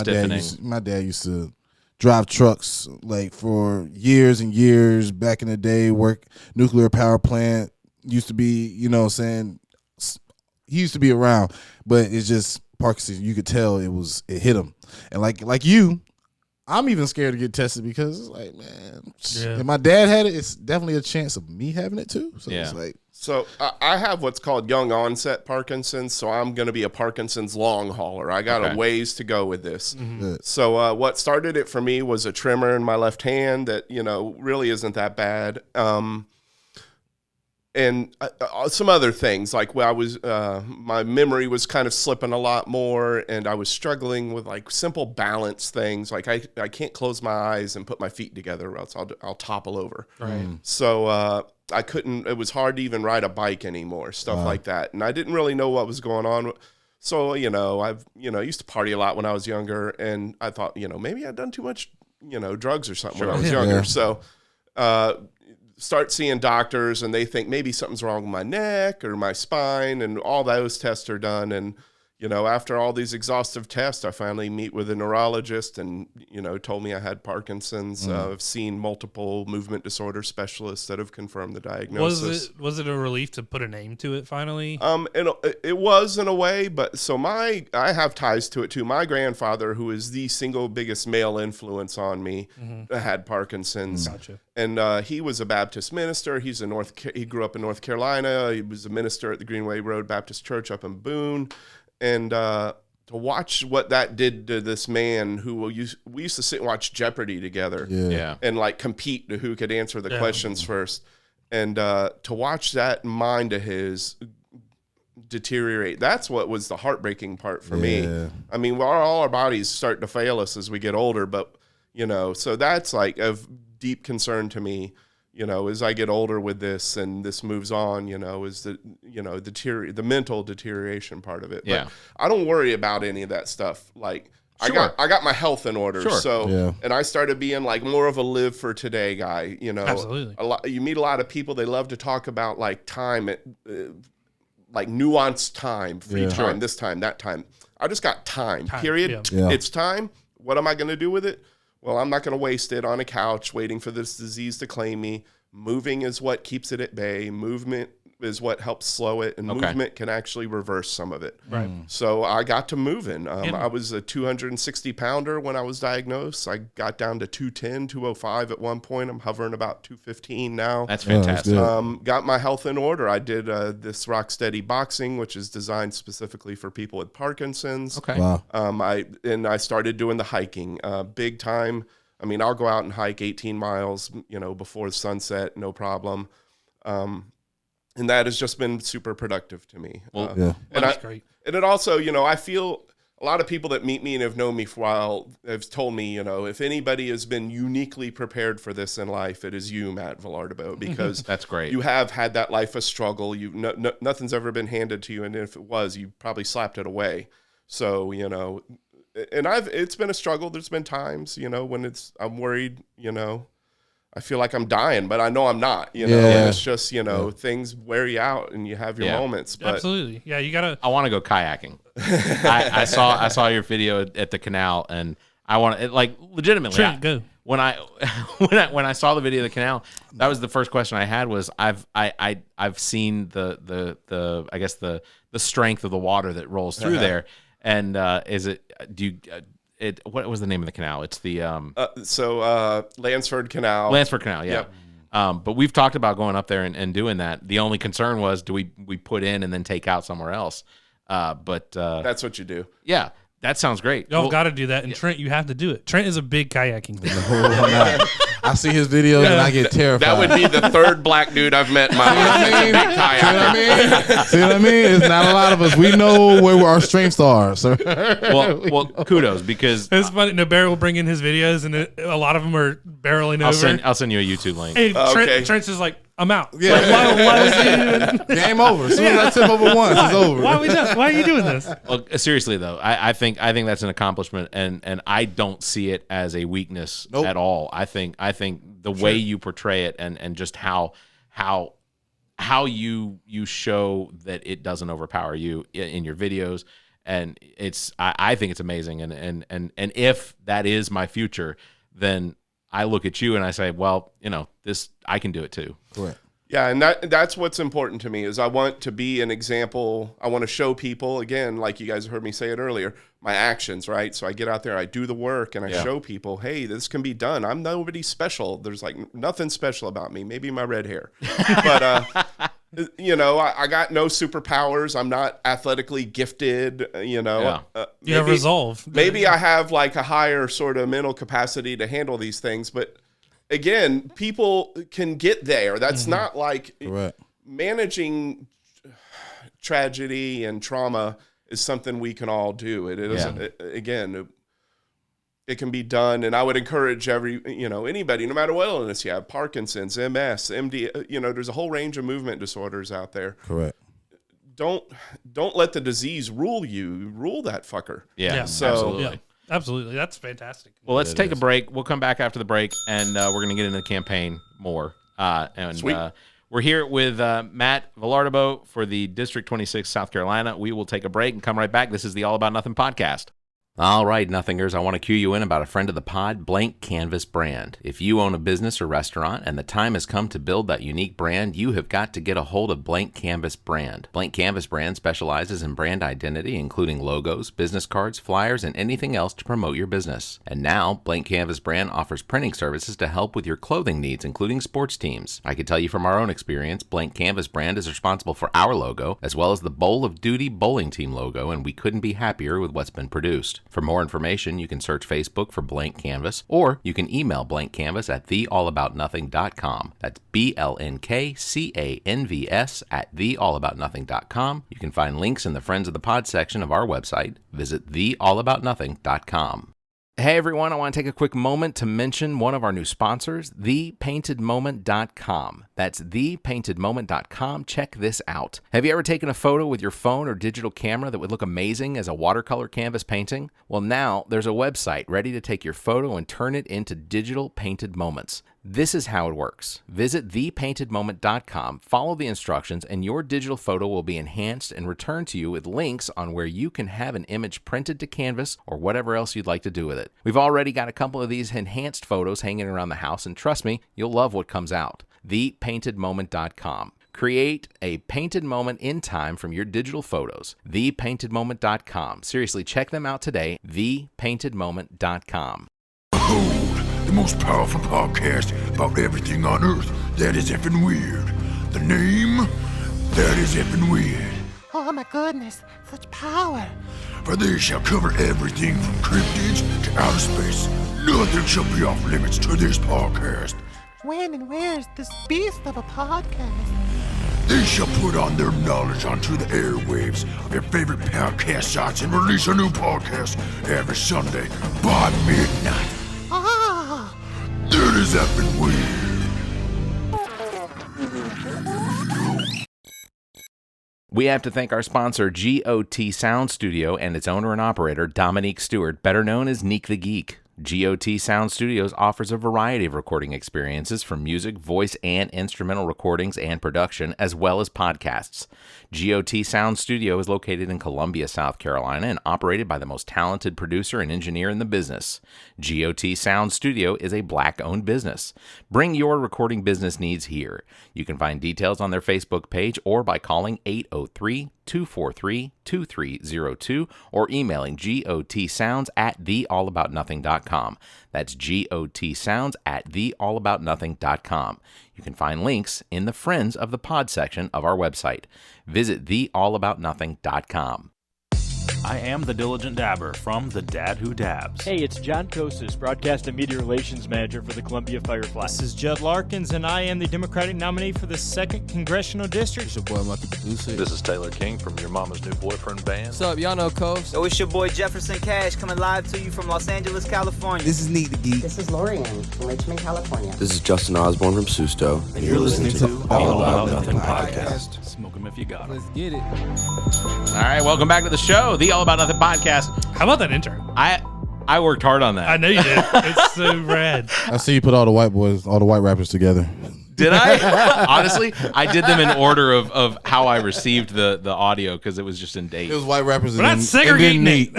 my dad used to drive trucks like for years and years back in the day. Work nuclear power plant. Used to be, you know what I'm saying, he used to be around, but it's just Parkinson's. You could tell it hit him. And like you, I'm even scared to get tested because it's like, man, if my dad had it, it's definitely a chance of me having it too. So it's like. So I have what's called young onset Parkinson's, so I'm going to be a Parkinson's long hauler. I got a ways to go with this. Mm-hmm. So what started it for me was a tremor in my left hand that, really isn't that bad. And some other things, like I was, my memory was kind of slipping a lot more, and I was struggling with like simple balance things. Like I can't close my eyes and put my feet together, or else I'll topple over. Right. So I couldn't. It was hard to even ride a bike anymore, stuff like that. And I didn't really know what was going on. So I've used to party a lot when I was younger, and I thought maybe I'd done too much drugs or something when I was younger. Yeah. So. Start seeing doctors, and they think maybe something's wrong with my neck or my spine, and all those tests are done. And, after all these exhaustive tests, I finally meet with a neurologist and, told me I had Parkinson's. I've seen multiple movement disorder specialists that have confirmed the diagnosis. Was it a relief to put a name to it finally? And it was in a way, but so I have ties to it too. My grandfather, who is the single biggest male influence on me, had Parkinson's. Gotcha. And he was a Baptist minister. He grew up in North Carolina. He was a minister at the Greenway Road Baptist Church up in Boone. And to watch what that did to this man who we used to sit and watch Jeopardy together and like compete to who could answer the questions first. And to watch that mind of his deteriorate, that's what was the heartbreaking part for me. I mean, all our bodies start to fail us as we get older, but, so that's like of deep concern to me. As I get older with this and this moves on, is the mental deterioration part of it. Yeah. But I don't worry about any of that stuff. Like Sure. I got my health in order. Sure. So, and I started being like more of a live for today guy, Absolutely. You meet a lot of people, they love to talk about like time, like nuanced time, free time, this time, that time. I just got time. Period. Yeah. It's time. What am I going to do with it? Well, I'm not going to waste it on a couch waiting for this disease to claim me. Moving is what keeps it at bay. Movement is what helps slow it, and movement can actually reverse some of it. Right. So I got to moving. I was a 260 pounder when I was diagnosed. I got down to 210, 205 at one point. I'm hovering about 215 now. That's fantastic. Got my health in order. I did this Rocksteady boxing, which is designed specifically for people with Parkinson's. Okay. Wow. I started doing the hiking big time. I mean, I'll go out and hike 18 miles, before sunset, no problem. And that has just been super productive to me. Well, That's great. And it also, I feel a lot of people that meet me and have known me for a while have told me, if anybody has been uniquely prepared for this in life, it is you, Matt Vilardebo, because that's great. You have had that life of struggle. Nothing's ever been handed to you, and if it was, you probably slapped it away. So, and it's been a struggle. There's been times, when I'm worried, I feel like I'm dying, but I know I'm not, and it's just, things wear you out and you have your moments. But Absolutely. Yeah, you got to. I want to go kayaking. I saw your video at the canal, and I want to, like, legitimately. Trent, go. When I saw the video of the canal, that was the first question I had. Was I've seen the I guess the strength of the water that rolls through there, and what was the name of the canal? It's the Lansford Canal. Lansford Canal, yeah. Yep. But we've talked about going up there and doing that. The only concern was, do we put in and then take out somewhere else? But that's what you do. Yeah, that sounds great. Y'all got to do that. And Trent, you have to do it. Trent is a big kayaking fan. I see his videos and I get terrified. That would be the third black dude I've met in my life. See what I mean? It's not a lot of us. We know where our strengths are. So. Well, kudos, because it's funny. No, Barrett will bring in his videos, and a lot of them are barreling over. I'll send you a YouTube link. Hey, Trent's is like, I'm out. Yeah. Like, why was he doing? Game over. As soon as I tip over once, it's over. Why are you doing this? Well, seriously though, I think that's an accomplishment, and I don't see it as a weakness at all. I think the way you portray it and just how you show that it doesn't overpower you in your videos, and I think it's amazing. And if that is my future, then I look at you and I say, well, this, I can do it too. Correct. Yeah, and that's what's important to me, is I want to be an example. I want to show people, again, like you guys heard me say it earlier, my actions, right? So I get out there, I do the work, and I show people, hey, this can be done. I'm nobody special. There's like nothing special about me. Maybe my red hair. But, I got no superpowers. I'm not athletically gifted, you have resolve. Maybe I have like a higher sort of mental capacity to handle these things, but again, people can get there. That's not like managing tragedy and trauma is something we can all do. It is, it can be done. And I would encourage anybody, no matter what illness you have, Parkinson's, MS, MD, there's a whole range of movement disorders out there. Correct. Don't let the disease rule you. Rule that fucker. Yeah. So, absolutely. Yeah. Absolutely. That's fantastic. Well, let's take a break. We'll come back after the break, and we're going to get into the campaign more. And Sweet. We're here with Matt Vilardebo for the District 26 South Carolina. We will take a break and come right back. This is the All About Nothing podcast. All right, Nothingers, I want to cue you in about a friend of the pod, Blank Canvas Brand. If you own a business or restaurant and the time has come to build that unique brand, you have got to get a hold of Blank Canvas Brand. Blank Canvas Brand specializes in brand identity, including logos, business cards, flyers, and anything else to promote your business. And now, Blank Canvas Brand offers printing services to help with your clothing needs, including sports teams. I can tell you from our own experience, Blank Canvas Brand is responsible for our logo, as well as the Bowl of Duty bowling team logo, and we couldn't be happier with what's been produced. For more information, you can search Facebook for Blank Canvas, or you can email Blank Canvas at theallaboutnothing.com. That's BLNKCANVS at theallaboutnothing.com. You can find links in the Friends of the Pod section of our website. Visit theallaboutnothing.com. Hey everyone, I want to take a quick moment to mention one of our new sponsors, thepaintedmoment.com. That's thepaintedmoment.com. Check this out. Have you ever taken a photo with your phone or digital camera that would look amazing as a watercolor canvas painting? Well, now there's a website ready to take your photo and turn it into digital painted moments. This is how it works. Visit thepaintedmoment.com, follow the instructions, and your digital photo will be enhanced and returned to you with links on where you can have an image printed to canvas or whatever else you'd like to do with it. We've already got a couple of these enhanced photos hanging around the house, and trust me, you'll love what comes out. Thepaintedmoment.com. Create a painted moment in time from your digital photos. Thepaintedmoment.com. Seriously, check them out today. Thepaintedmoment.com. The most powerful podcast about everything on Earth that is effing weird. The name? That is effing weird. Oh my goodness, such power. For they shall cover everything from cryptids to outer space. Nothing shall be off limits to this podcast. When and where's this beast of a podcast? They shall put on their knowledge onto the airwaves of your favorite podcast sites and release a new podcast every Sunday by midnight. Ah! That is effing weird. We have to thank our sponsor, GOT Sound Studio, and its owner and operator, Dominique Stewart, better known as Neek the Geek. GOT Sound Studios offers a variety of recording experiences from music, voice, and instrumental recordings and production, as well as podcasts. GOT Sound Studio is located in Columbia, South Carolina, and operated by the most talented producer and engineer in the business. GOT Sound Studio is a Black-owned business. Bring your recording business needs here. You can find details on their Facebook page or by calling 803-243-2302 or emailing gotsounds@theallaboutnothing.com. That's gotsounds@theallaboutnothing.com. You can find links in the Friends of the Pod section of our website. Visit theallaboutnothing.com. I am the Diligent Dabber from The Dad Who Dabs. Hey, it's John Kosis, Broadcast and Media Relations Manager for the Columbia Fireflies. This is Judd Larkins, and I am the Democratic nominee for the 2nd Congressional District. It's your boy, Marty Producer. This is Taylor King from Your Mama's New Boyfriend Band. What's up, y'all know Coast? Yo, it's your boy Jefferson Cash coming live to you from Los Angeles, California. This is Neek the Geek. This is Lorianne from Richmond, California. This is Justin Osborne from Susto. And you're listening to All About Nothing Podcast. Smoke 'em if you got 'em. Let's get it. All right, welcome back to the show, the All About Nothing podcast. How about that intro? I worked hard on that. I know you did. It's so rad. I see you put all the white boys, all the white rappers together. Did I? Honestly, I did them in order of how I received the audio because it was just in date. It was white rappers We're not segregating Neat.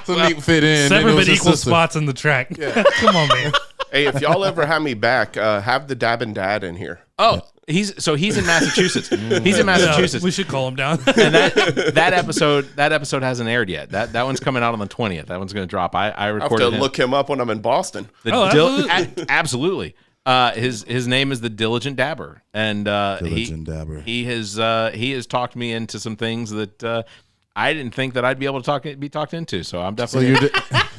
So Neat fit in. Separate but equal spots in the track. Yeah. Come on, man. Hey, if y'all ever have me back, have the Dab and Dad in here. Oh, he's in Massachusetts. He's in Massachusetts. Yeah, we should call him down. And that episode hasn't aired yet. That one's coming out on the 20th. That one's going to drop. I recorded. I have to look him up when I'm in Boston. Absolutely. His name is the Diligent Dabber, and he has talked me into some things that I didn't think that I'd be able to be talked into. So I'm definitely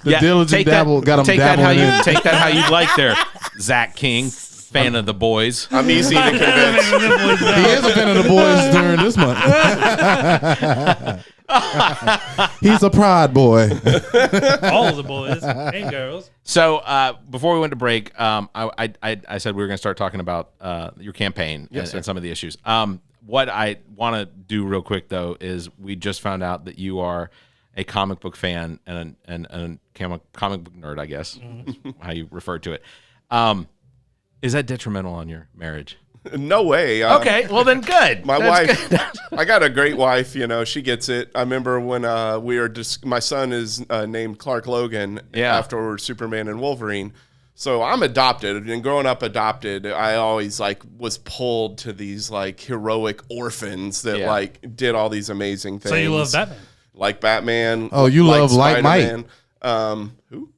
the Diligent Dabble got him dabbling in. Take that how you'd like there, Zach King. Fan of the boys. I'm easy to convince. He is a fan of the boys during this month. He's a pride boy. All of the boys and girls. So before we went to break, I said we were going to start talking about your campaign and some of the issues. What I want to do real quick, though, is we just found out that you are a comic book fan and a comic book nerd, I guess, how you refer to it. Is that detrimental on your marriage? No way. Okay, well then good. My That's wife, I got a great wife, she gets it. I remember when my son is named Clark Logan after Superman and Wolverine. So I'm adopted, and growing up adopted, I always was pulled to these heroic orphans that did all these amazing things. So you love Batman? Like Batman. Oh, you love Light Mike. Who?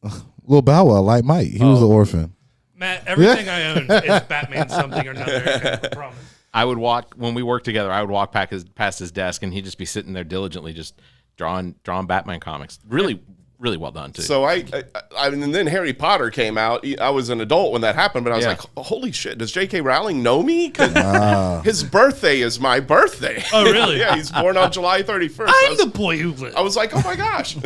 Lil Bow Wow, Light Mike. He was an orphan. Matt, everything I own is Batman something or another. I promise. I would walk when we worked together. I would walk past his desk, and he'd just be sitting there diligently, just drawing Batman comics. Really, really well done too. So and then Harry Potter came out. I was an adult when that happened, but I was like, "Holy shit! Does J.K. Rowling know me? 'Cause his birthday is my birthday." Oh, really? Yeah, he's born on July 31st. I'm the boy who lived. I was like, "Oh my gosh!"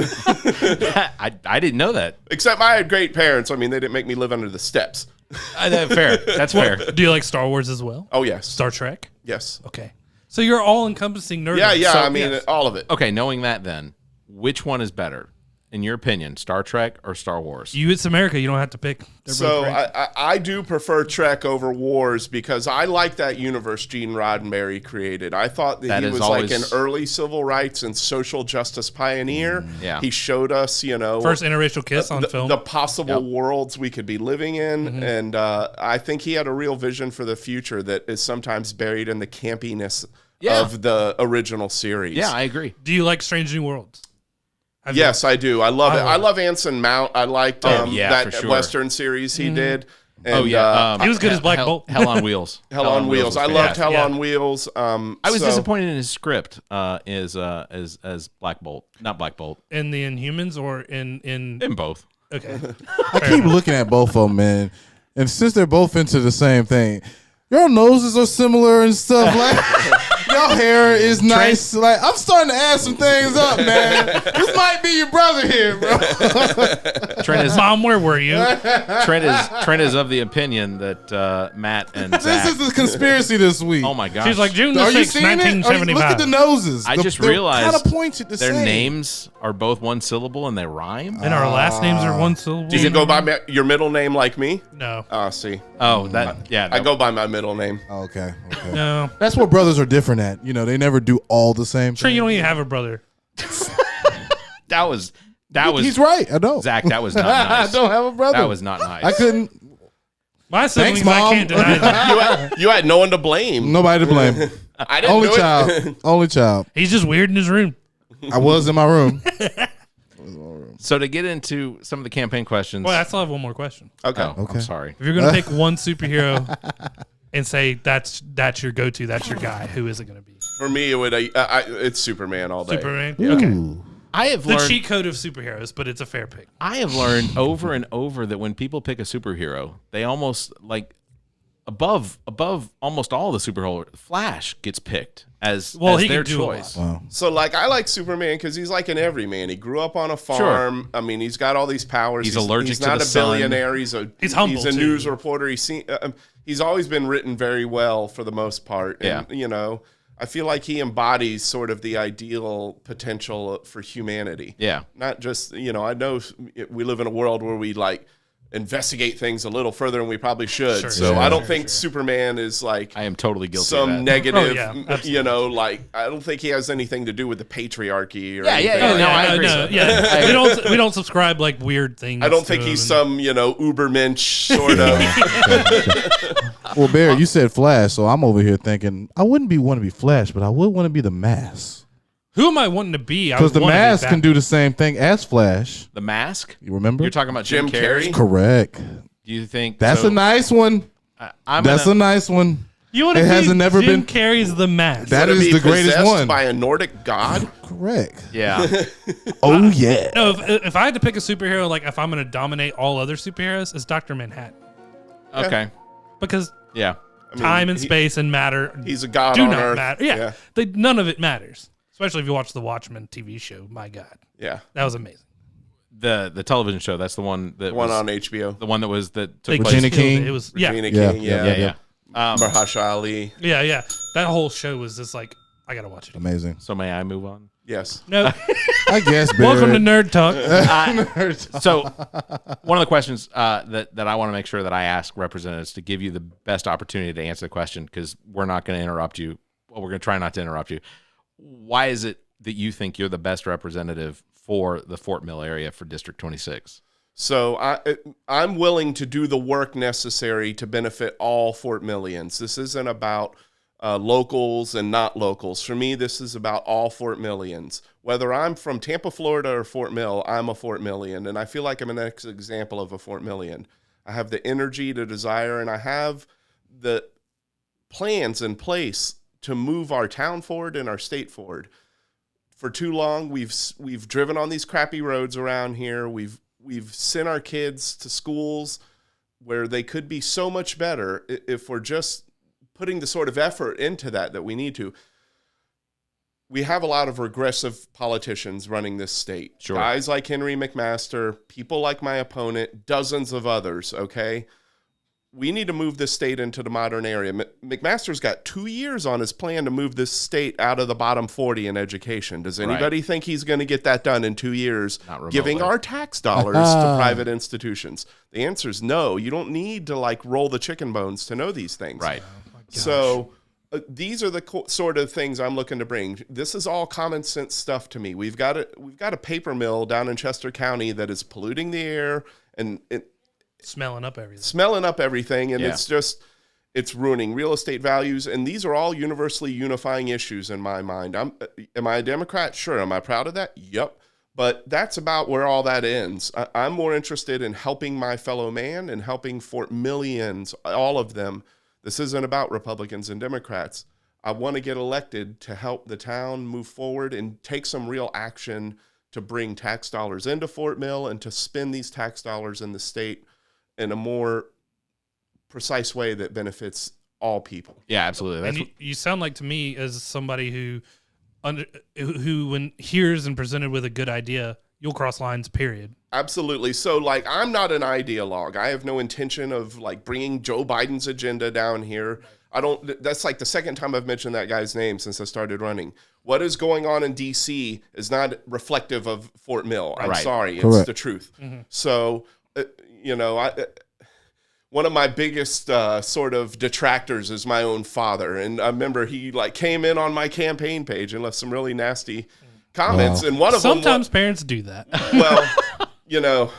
I didn't know that. Except I had great parents. I mean, they didn't make me live under the steps. Fair. That's fair. Do you like Star Wars as well? Oh yes. Star Trek? Yes. Okay. So you're all encompassing nerd. Yeah. So, I mean, all of it. Okay, knowing that, then which one is better, in your opinion, Star Trek or Star Wars? It's America. You don't have to pick. They're So both great. I do prefer Trek over Wars because I like that universe Gene Roddenberry created. I thought that he was like an early civil rights and social justice pioneer. Yeah. He showed us, first interracial kiss on film. The possible worlds we could be living in. And I think he had a real vision for the future that is sometimes buried in the campiness of the original series. Yeah, I agree. Do you like Strange New Worlds? Yes, I do. I love it. I love Anson Mount. I liked that Western series he did. And, he was good as Black Bolt. Hell on Wheels. Hell on Wheels. I loved Hell on Wheels. I was disappointed in his script as Black Bolt, not Black Bolt. In the Inhumans or in both. Okay. I keep looking at both of them, man. And since they're both into the same thing, your noses are similar and stuff. Your hair is nice. I'm starting to add some things up, man. This might be your brother here, bro. Trent is, Mom, where were you? Trent is of the opinion that Matt and Zach. This is the conspiracy this week. Oh my gosh. She's like June the 6th, 1975. Look at the noses. I just realized kind of pointed the their same. names are both one syllable and they rhyme. And our last names are one syllable. Do you go by your middle name like me? No. Oh, see. Oh, I go by my middle name. Okay. No. That's what brothers are different at. They never do all the same Trent, thing. you don't even have a brother. That was. He's right. I know. Zach, that was not nice. I don't have a brother. That was not nice. I couldn't. My siblings, Thanks, Mom. I can't deny that. You had no one to blame. Nobody to blame. I didn't Only do child. it. Only child. He's just weird in his room. I was in my room. So to get into some of the campaign questions. Well, I still have one more question. Okay. I'm sorry. If you're going to pick one superhero and say that's your go-to, that's your guy, who is it going to be? For me, it would it's Superman all day. Superman? Ooh. Okay. I have the learned cheat code of superheroes, but it's a fair pick. I have learned over and over that when people pick a superhero, they almost above almost all the superheroes, Flash gets picked as their choice. Wow. So I like Superman because he's like an everyman. He grew up on a farm. Sure. I mean, he's got all these powers. He's allergic he's to not the a sun. billionaire. He's humble He's a too. news reporter. He's always been written very well for the most part. And, I feel like he embodies sort of the ideal potential for humanity. Yeah. Not just, I know we live in a world where we investigate things a little further than we probably should. Sure, so sure, I don't think Superman is I am totally guilty some of that. negative, absolutely. I don't think he has anything to do with the patriarchy or Yeah, anything. yeah, no, I agree. We don't subscribe weird things. I don't think he's some, ubermensch sort of. Well, Barrett, you said Flash, so I'm over here thinking I wouldn't want to be Flash, but I would want to be the Mask. Who am I wanting to be? Because the Mask can do the same thing as Flash. The Mask? You remember? You're talking about Jim Carrey? Correct. Do you think that's a nice one? That's a nice one. You want to be hasn't never Jim been Carrey's The Mask. That is the greatest one. By a Nordic god? Correct. Yeah. Oh yeah. No, if I had to pick a superhero, if I'm going to dominate all other superheroes, it's Dr. Manhattan. Okay. Because I mean, time and space and matter he's a god do on not Earth. matter. Yeah. None of it matters. Especially if you watch the Watchmen TV show. My God. Yeah. That was amazing. The television show, that's the one that was on HBO. The one that took They place. Regina King. It was Regina King, Yeah. Mahershala Ali. Yeah. That whole show was just I gotta watch it. Amazing. So may I move on? Yes. No. I guess. Welcome to Nerd Talk. So, one of the questions that I want to make sure that I ask representatives to give you the best opportunity to answer the question, because we're not going to interrupt you. Well, we're going to try not to interrupt you. Why is it that you think you're the best representative for the Fort Mill area for District 26? So I'm willing to do the work necessary to benefit all Fort Millians. This isn't about locals and not locals. For me, this is about all Fort Millians. Whether I'm from Tampa, Florida or Fort Mill, I'm a Fort Millian, and I feel like I'm an example of a Fort Millian. I have the energy, the desire, and I have the plans in place to move our town forward and our state forward. For too long, we've driven on these crappy roads around here. We've sent our kids to schools where they could be so much better if we're just putting the sort of effort into that we need to. We have a lot of regressive politicians running this state. Sure. Guys like Henry McMaster, people like my opponent, dozens of others, okay? We need to move this state into the modern area. McMaster's got 2 years on his plan to move this state out of the bottom 40 in education. Does anybody think he's going to get that done in 2 years, giving our tax dollars to private institutions? The answer is no. You don't need to roll the chicken bones to know these things. Right. So these are the sort of things I'm looking to bring. This is all common sense stuff to me. We've got a paper mill down in Chester County that is polluting the air and smelling up everything, and it's ruining real estate values. And these are all universally unifying issues in my mind. Am I a Democrat? Sure. Am I proud of that? Yep. But that's about where all that ends. I'm more interested in helping my fellow man and helping Fort Millians, all of them. This isn't about Republicans and Democrats. I want to get elected to help the town move forward and take some real action to bring tax dollars into Fort Mill and to spend these tax dollars in the state in a more precise way that benefits all people. Yeah, absolutely. And you sound like to me as somebody who when hears and presented with a good idea, you'll cross lines, period. Absolutely. So, I'm not an ideologue. I have no intention of, bringing Joe Biden's agenda down here. That's the second time I've mentioned that guy's name since I started running. What is going on in D.C. is not reflective of Fort Mill. I'm sorry. It's the truth. Mm-hmm. So, one of my biggest sort of detractors is my own father. And I remember he came in on my campaign page and left some really nasty comments. Wow. And one of them, sometimes parents do that. Well,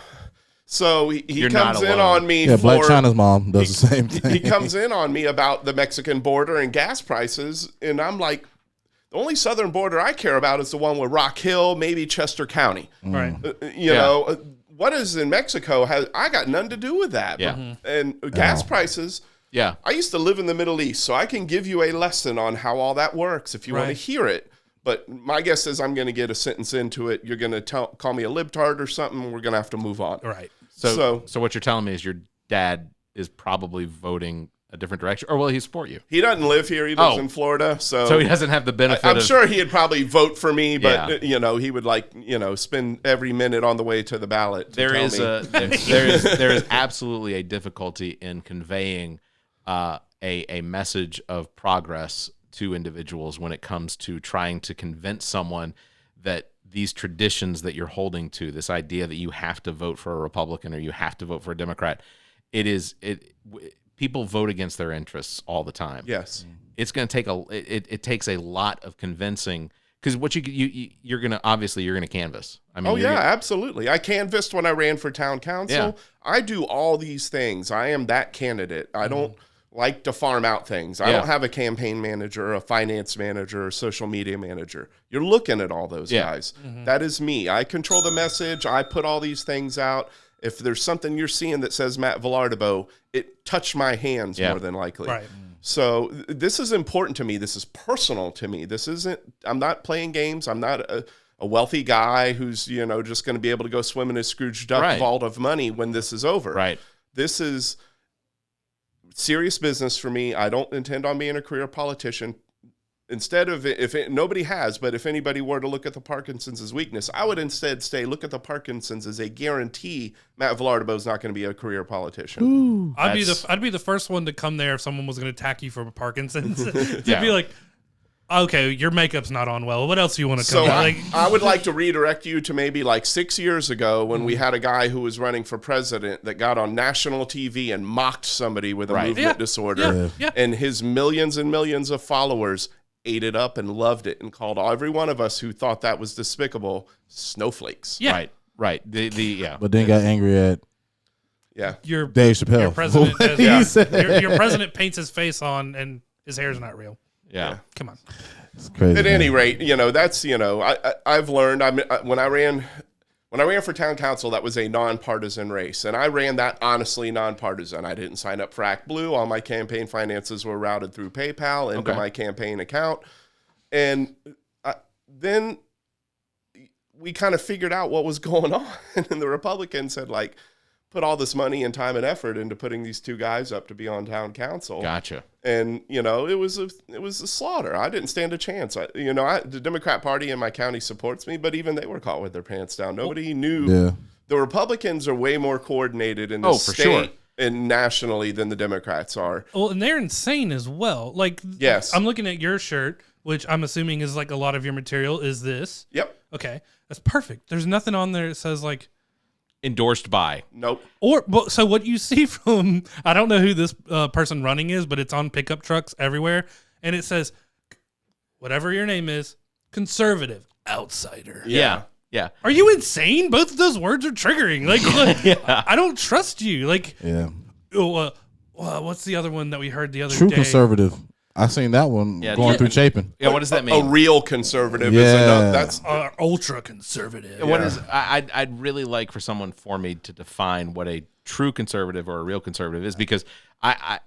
so he comes in on me for Black China's mom does the same thing. He comes in on me about the Mexican border and gas prices. And I'm like, the only southern border I care about is the one with Rock Hill, maybe Chester County. Right. You know, what is in Mexico, I got nothing to do with that. Yeah. Mm-hmm. And gas prices. Yeah. I used to live in the Middle East, so I can give you a lesson on how all that works if you want to hear it. But my guess is I'm going to get a sentence into it. You're going to call me a libtard or something. We're going to have to move on. Right. So what you're telling me is your dad is probably voting a different direction, or will he support you? He doesn't live here. He lives in Florida, so he doesn't have the benefit. I'm sure he'd probably vote for me, but he would spend every minute on the way to the ballot. There is absolutely a difficulty in conveying a message of progress to individuals when it comes to trying to convince someone that these traditions that you're holding to, this idea that you have to vote for a Republican or you have to vote for a Democrat, people vote against their interests all the time. Yes. It's going to take it takes a lot of convincing, because what you're going to canvass. I mean, absolutely. I canvassed when I ran for town council. Yeah. I do all these things. I am that candidate. I don't like to farm out things. I don't have a campaign manager, a finance manager, a social media manager. You're looking at all those guys. Mm-hmm. That is me. I control the message. I put all these things out. If there's something you're seeing that says Matt Vilardebo, it touched my hands more than likely. Right. So this is important to me. This is personal to me. I'm not playing games. I'm not a wealthy guy who's, just going to be able to go swim in his Scrooge Duck vault of money when this is over. Right. This is serious business for me. I don't intend on being a career politician. Instead of, nobody has, but if anybody were to look at the Parkinson's as weakness, I would instead look at the Parkinson's as a guarantee Matt Vilardebo is not going to be a career politician. Ooh. I'd be the first one to come there if someone was going to attack you for Parkinson's. To be like, Okay, your makeup's not on well. What else do you want to So cover? I would like to redirect you to maybe like 6 years ago when we had a guy who was running for president that got on national TV and mocked somebody with a movement disorder. And his millions and millions of followers ate it up and loved it and called every one of us who thought that was despicable snowflakes. Yeah. Right. But then got angry at your Dave Chappelle. Your president, He said. your president paints his face on and his hair's not real. Yeah. Come on. It's crazy. At any rate, that's I've learned. When I ran for town council, that was a nonpartisan race, and I ran that honestly nonpartisan. I didn't sign up for Act Blue. All my campaign finances were routed through PayPal into my campaign account, and then we kind of figured out what was going on, and the Republicans had put all this money and time and effort into putting these two guys up to be on town council. Gotcha. And it was a slaughter. I didn't stand a chance. The Democrat Party in my county supports me, but even they were caught with their pants down. Nobody knew. Yeah. The Republicans are way more coordinated in the state and nationally than the Democrats are. Well, and they're insane as well. Yes. I'm looking at your shirt, which I'm assuming is a lot of your material is this. Yep. Okay, that's perfect. There's nothing on there that says endorsed by. Nope. So what you see from, I don't know who this person running is, but it's on pickup trucks everywhere. And it says, whatever your name is, conservative, outsider. Yeah. Are you insane? Both of those words are triggering. I don't trust you. What's the other one that we heard the other True day? conservative. I seen that one going through Chapin. Yeah, what does that mean? A real conservative is enough. That's ultra conservative. What is? I'd really like for someone for me to define what a true conservative or a real conservative is, because I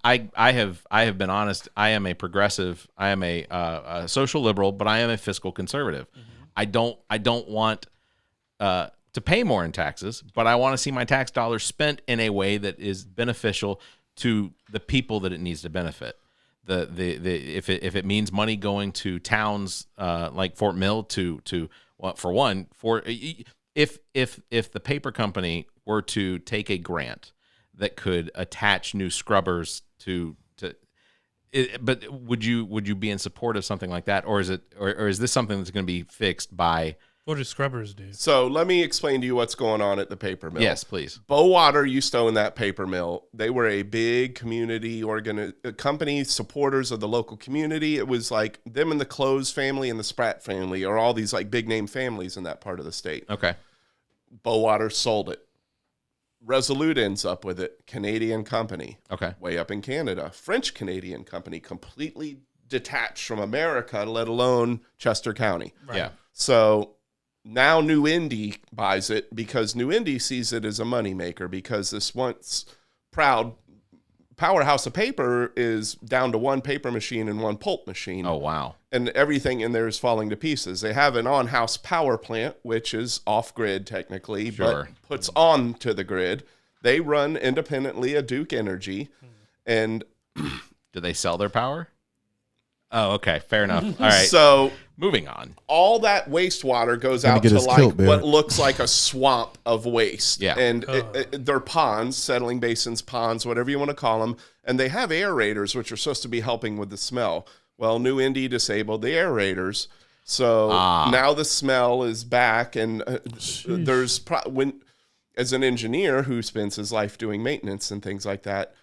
have been honest. I am a progressive. I am a social liberal, but I am a fiscal conservative. Mm-hmm. I don't want to pay more in taxes, but I want to see my tax dollars spent in a way that is beneficial to the people that it needs to benefit. If it means money going to towns like Fort Mill if the paper company were to take a grant that could attach new scrubbers but would you be in support of something like that, or is this something that's going to be fixed by? What do scrubbers do? So let me explain to you what's going on at the paper mill. Yes, please. Bowater used to own that paper mill. They were a big community company, supporters of the local community. It was like them and the Close family and the Spratt family are all these big name families in that part of the state. Okay. Bowater sold it. Resolute ends up with it. Canadian company. Okay. Way up in Canada. French Canadian company, completely detached from America, let alone Chester County. Right. Yeah. So now New Indy buys it because New Indy sees it as a moneymaker, because this once proud powerhouse of paper is down to one paper machine and one pulp machine. Oh, wow. And everything in there is falling to pieces. They have an on-house power plant, which is off-grid technically, but puts on to the grid. They run independently of Duke Energy. And do they sell their power? Oh, okay. Fair enough. All right. So moving on. All that wastewater goes out to what looks like a swamp of waste. Yeah. And they're ponds, settling basins, ponds, whatever you want to call them. And they have aerators, which are supposed to be helping with the smell. Well, New Indy disabled the aerators. So now the smell is back. And as an engineer who spends his life doing maintenance and things like that,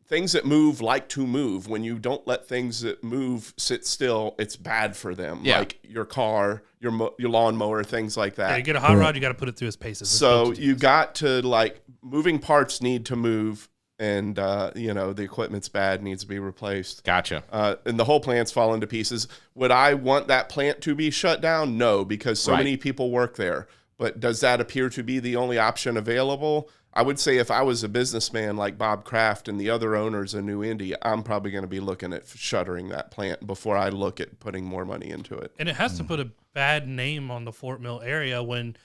things that move like to move. When you don't let things that move sit still, it's bad for them. Yeah. Like your car, your lawnmower, things like that. Yeah, you get a hot rod, you got to put it through its paces. So you got to moving parts need to move, and the equipment's bad, needs to be replaced. Gotcha. And the whole plant's falling to pieces. Would I want that plant to be shut down? No, because so many people work there. But does that appear to be the only option available? I would say if I was a businessman like Bob Kraft and the other owners of New Indy, I'm probably going to be looking at shuttering that plant before I look at putting more money into it. And it has to put a bad name on the Fort Mill area when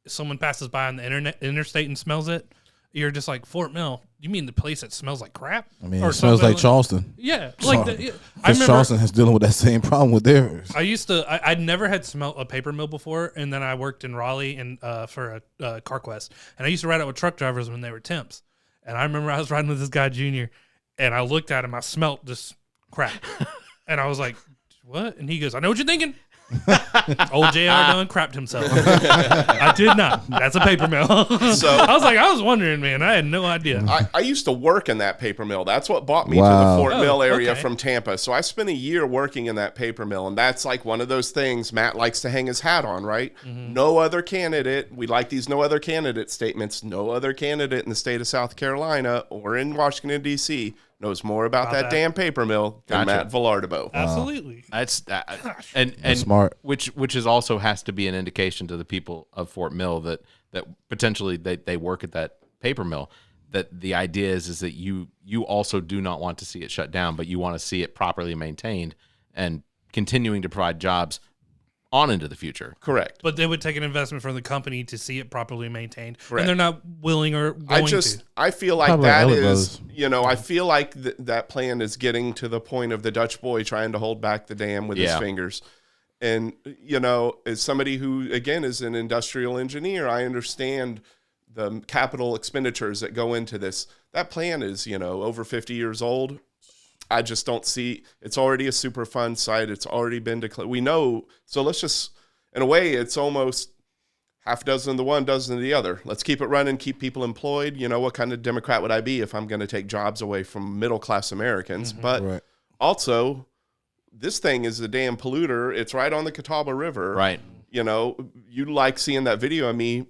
someone passes by on the interstate and smells it. You're just like, Fort Mill, you mean the place that smells like crap? I mean, it smells like Charleston. Yeah. I remember Charleston has dealing with that same problem with theirs. I'd never had smelled a paper mill before, and then I worked in Raleigh for a CarQuest. And I used to ride out with truck drivers when they were temps. And I remember I was riding with this guy, Junior, and I looked at him, I smelt just crap. And I was like, what? And he goes, I know what you're thinking. Old JR done crapped himself. I did not. That's a paper mill. So I was wondering, man. I had no idea. I used to work in that paper mill. That's what brought me to the Fort Mill area from Tampa. So I spent a year working in that paper mill, and that's like one of those things Matt likes to hang his hat on, right? Mm-hmm. No other candidate. We like these no other candidate statements. No other candidate in the state of South Carolina or in Washington, D.C. knows more about that damn paper mill than Matt Vilardebo. Absolutely. That's and smart. Which is also has to be an indication to the people of Fort Mill that potentially they work at that paper mill. That the idea is that you also do not want to see it shut down, but you want to see it properly maintained and continuing to provide jobs on into the future. Correct. But they would take an investment from the company to see it properly maintained. Correct. And they're not willing or going to. I feel like probably that is, I feel like that plan is getting to the point of the Dutch boy trying to hold back the dam with his fingers. And, as somebody who, again, is an industrial engineer, I understand the capital expenditures that go into this. That plan is, over 50 years old. I just don't see, it's already a Superfund site. It's already been declared. We know, so let's just, in a way, it's almost half dozen of the one, dozen of the other. Let's keep it running, keep people employed. What kind of Democrat would I be if I'm going to take jobs away from middle-class Americans? Mm-hmm. But also, this thing is a damn polluter. It's right on the Catawba River. Right. You like seeing that video of me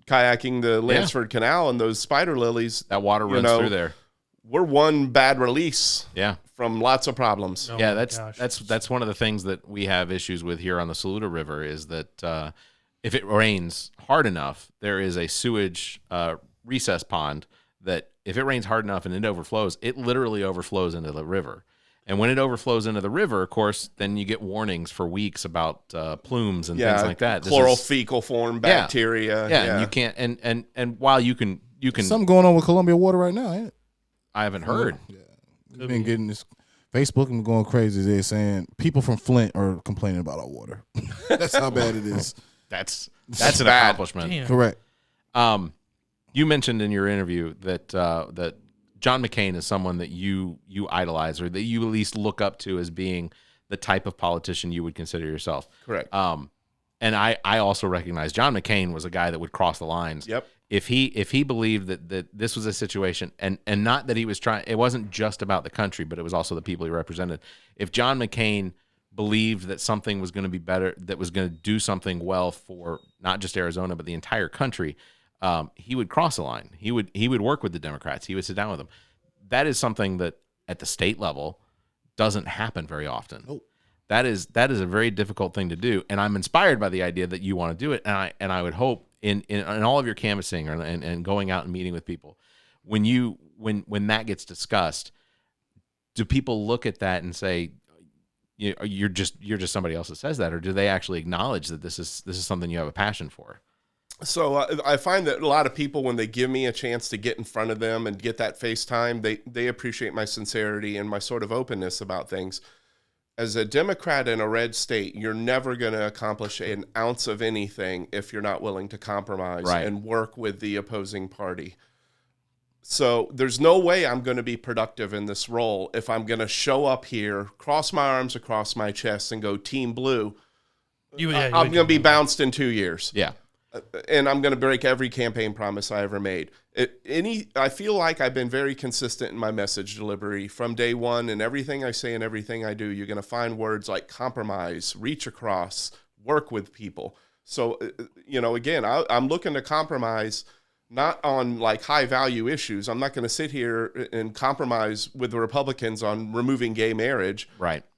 kayaking the Lansford Canal and those spider lilies. That water runs through there. We're one bad release. Yeah. From lots of problems. Yeah, that's one of the things that we have issues with here on the Saluda River is that if it rains hard enough, there is a sewage recess pond that if it rains hard enough and it overflows, it literally overflows into the river. And when it overflows into the river, of course, then you get warnings for weeks about plumes and things like that. Chloral fecal form bacteria. Yeah, and you can't. And while you can something going on with Columbia water right now, ain't it? I haven't heard. Yeah. We've been getting this Facebook and going crazy. They're saying people from Flint are complaining about our water. That's how bad it is. That's an accomplishment. Damn. Correct. You mentioned in your interview that that John McCain is someone that you idolize or that you at least look up to as being the type of politician you would consider yourself. Correct. And I also recognize John McCain was a guy that would cross the lines. Yep. If he believed that this was a situation and not that he was trying, it wasn't just about the country, but it was also the people he represented. If John McCain believed that something was going to be better, that was going to do something well for not just Arizona, but the entire country, he would cross the line. He would work with the Democrats. He would sit down with them. That is something that at the state level doesn't happen very often. Nope. That is a very difficult thing to do. And I'm inspired by the idea that you want to do it. And I would hope in all of your canvassing and going out and meeting with people, when that gets discussed, do people look at that and say, you're just somebody else that says that, or do they actually acknowledge that this is something you have a passion for? So I find that a lot of people, when they give me a chance to get in front of them and get that FaceTime, they appreciate my sincerity and my sort of openness about things. As a Democrat in a red state, you're never going to accomplish an ounce of anything if you're not willing to compromise and work with the opposing party. So there's no way I'm going to be productive in this role if I'm going to show up here, cross my arms across my chest, and go Team Blue. I'm going to be bounced in 2 years. Yeah. And I'm going to break every campaign promise I ever made. I feel like I've been very consistent in my message delivery from day one, and everything I say and everything I do, you're going to find words like compromise, reach across, work with people. So, again, I'm looking to compromise not on like high value issues. I'm not going to sit here and compromise with the Republicans on removing gay marriage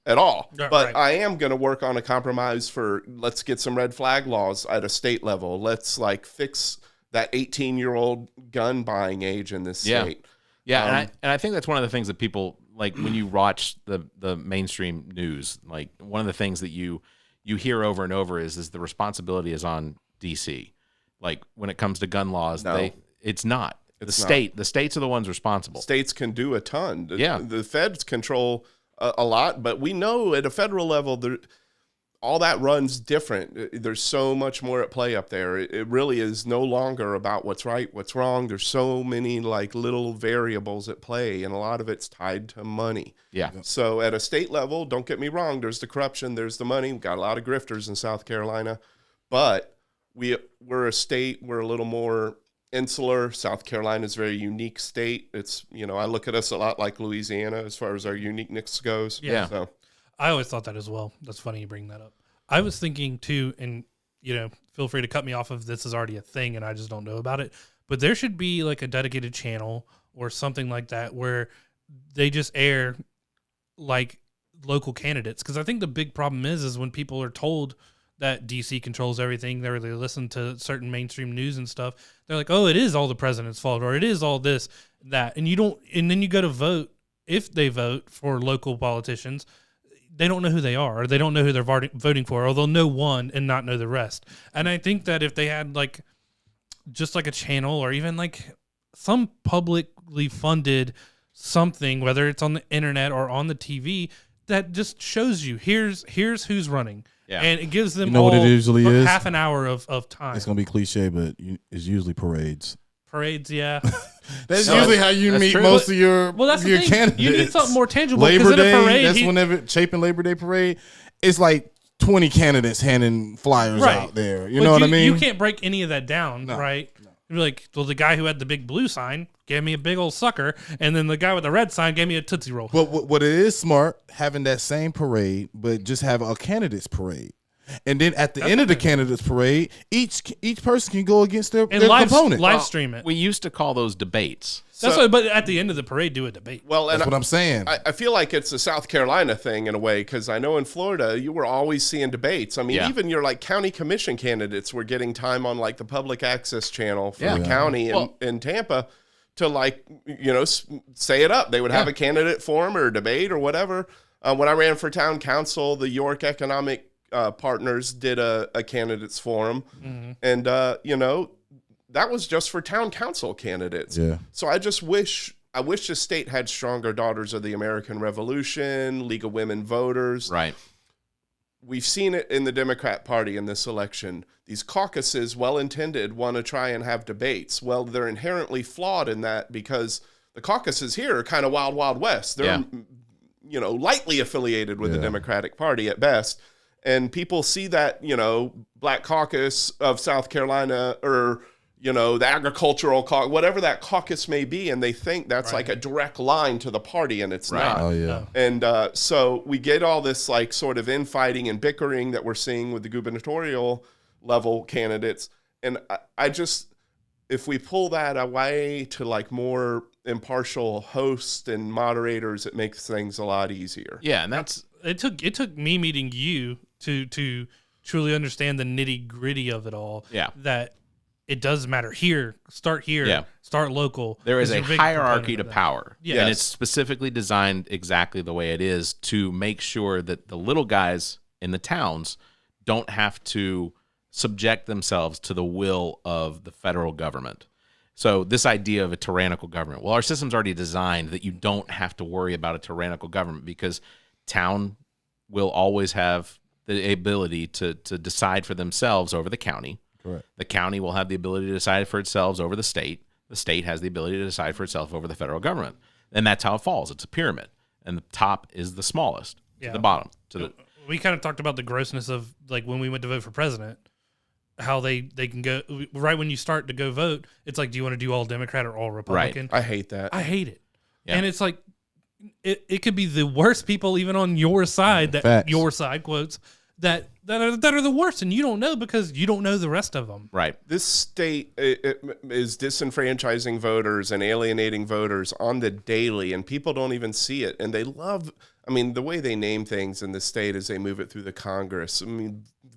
at all. But I am going to work on a compromise for, let's get some red flag laws at a state level. Let's fix that 18-year-old gun buying age in this state. Yeah. And I think that's one of the things that people like when you watch the mainstream news, like one of the things that you hear over and over is the responsibility is on DC. Like when it comes to gun laws, it's not. The states are the ones responsible. States can do a ton. Yeah. The feds control a lot, but we know at a federal level, all that runs different. There's so much more at play up there. It really is no longer about what's right, what's wrong. There's so many like little variables at play, and a lot of it's tied to money. Yeah. So at a state level, don't get me wrong, there's the corruption, there's the money. We've got a lot of grifters in South Carolina, but we're a state, we're a little more insular. South Carolina is a very unique state. It's, I look at us a lot like Louisiana as far as our uniqueness goes. Yeah. So I always thought that as well. That's funny you bring that up. I was thinking too, and feel free to cut me off if this is already a thing and I just don't know about it, but there should be like a dedicated channel or something like that where they just air like local candidates. Because I think the big problem is when people are told that DC controls everything, they listen to certain mainstream news and stuff, they're like, oh, it is all the president's fault, or it is all this, that. And then you go to vote, if they vote for local politicians, they don't know who they are, or they don't know who they're voting for, or they'll know one and not know the rest. And I think that if they had like just like a channel, or even like some publicly funded something, whether it's on the internet or on the TV, that just shows you here's who's running. Yeah. And it gives them what it usually is? half an hour of time. It's gonna be cliche, but it's usually parades. Parades, yeah. That's usually how you meet true. most of your that's your the thing. candidates. You need something more tangible. Labor because in Day, a parade, that's whenever Chapin Labor Day parade. It's like 20 candidates handing flyers out there. You know what I mean? You can't break any of that down, right? You're like, well, the guy who had the big blue sign gave me a big old sucker, and then the guy with the red sign gave me a Tootsie Roll. But what it is smart, having that same parade, but just have a candidates parade. And then at the end of the candidates parade, each person can go against their opponent. Live stream it. We used to call those debates. But at the end of the parade, do a debate. Well, that's what I'm saying. I feel like it's a South Carolina thing in a way, because I know in Florida you were always seeing debates. I mean, even your like county commission candidates were getting time on like the public access channel for the county in Tampa to like say it up. They would have a candidate forum or a debate or whatever. When I ran for town council, the York Economic Partners did a candidates forum, and that was just for town council candidates. Yeah. So I wish the state had stronger Daughters of the American Revolution, League of Women Voters. Right. We've seen it in the Democrat Party in this election. These caucuses, well-intended, want to try and have debates. Well, they're inherently flawed in that, because the caucuses here are kind of wild, wild west. They're, lightly affiliated with the Democratic Party at best. And people see that, Black Caucus of South Carolina, or, the agricultural caucus, whatever that caucus may be, and they think that's like a direct line to the party, and it's not. Oh, yeah. And so we get all this like sort of infighting and bickering that we're seeing with the gubernatorial level candidates. And I just, if we pull that away to like more impartial hosts and moderators, it makes things a lot easier. Yeah, and that's it took me meeting you to truly understand the nitty gritty of it all. Yeah. That it does matter. Start local. There is There's a big hierarchy component to of that. power. Yes. And it's specifically designed exactly the way it is to make sure that the little guys in the towns don't have to subject themselves to the will of the federal government. So this idea of a tyrannical government, well, our system's already designed that you don't have to worry about a tyrannical government, because town will always have the ability to decide for themselves over the county. Correct. The county will have the ability to decide for itself over the state. The state has the ability to decide for itself over the federal government. And that's how it falls. It's a pyramid. And the top is the smallest to the bottom. We kind of talked about the grossness of like when we went to vote for president, how they can go right when you start to go vote. It's like, do you want to do all Democrat or all Republican? Right. I hate that. I hate it. Yeah. And it's like, it could be the worst people even on your side, your side quotes, that are the worst, and you don't know because you don't know the rest of them. Right. This state is disenfranchising voters and alienating voters on the daily, and people don't even see it. And they love, the way they name things in the state as they move it through the Congress.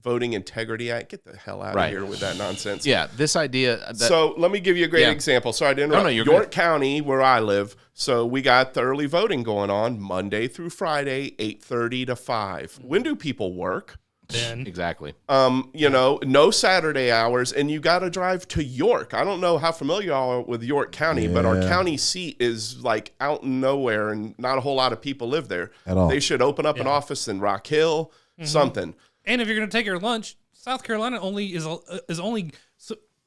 Voting Integrity Act, get the hell out of here with that nonsense. Yeah, this idea. So let me give you a great example. Sorry to interrupt. York County, where I live, so we got the early voting going on Monday through Friday, 8:30 to 5. When do people work? Then exactly. No Saturday hours, and you got to drive to York. I don't know how familiar you are with York County, but our county seat is like out in nowhere, and not a whole lot of people live there. At all. They should open up an office in Rock Hill, something. And if you're going to take your lunch, South Carolina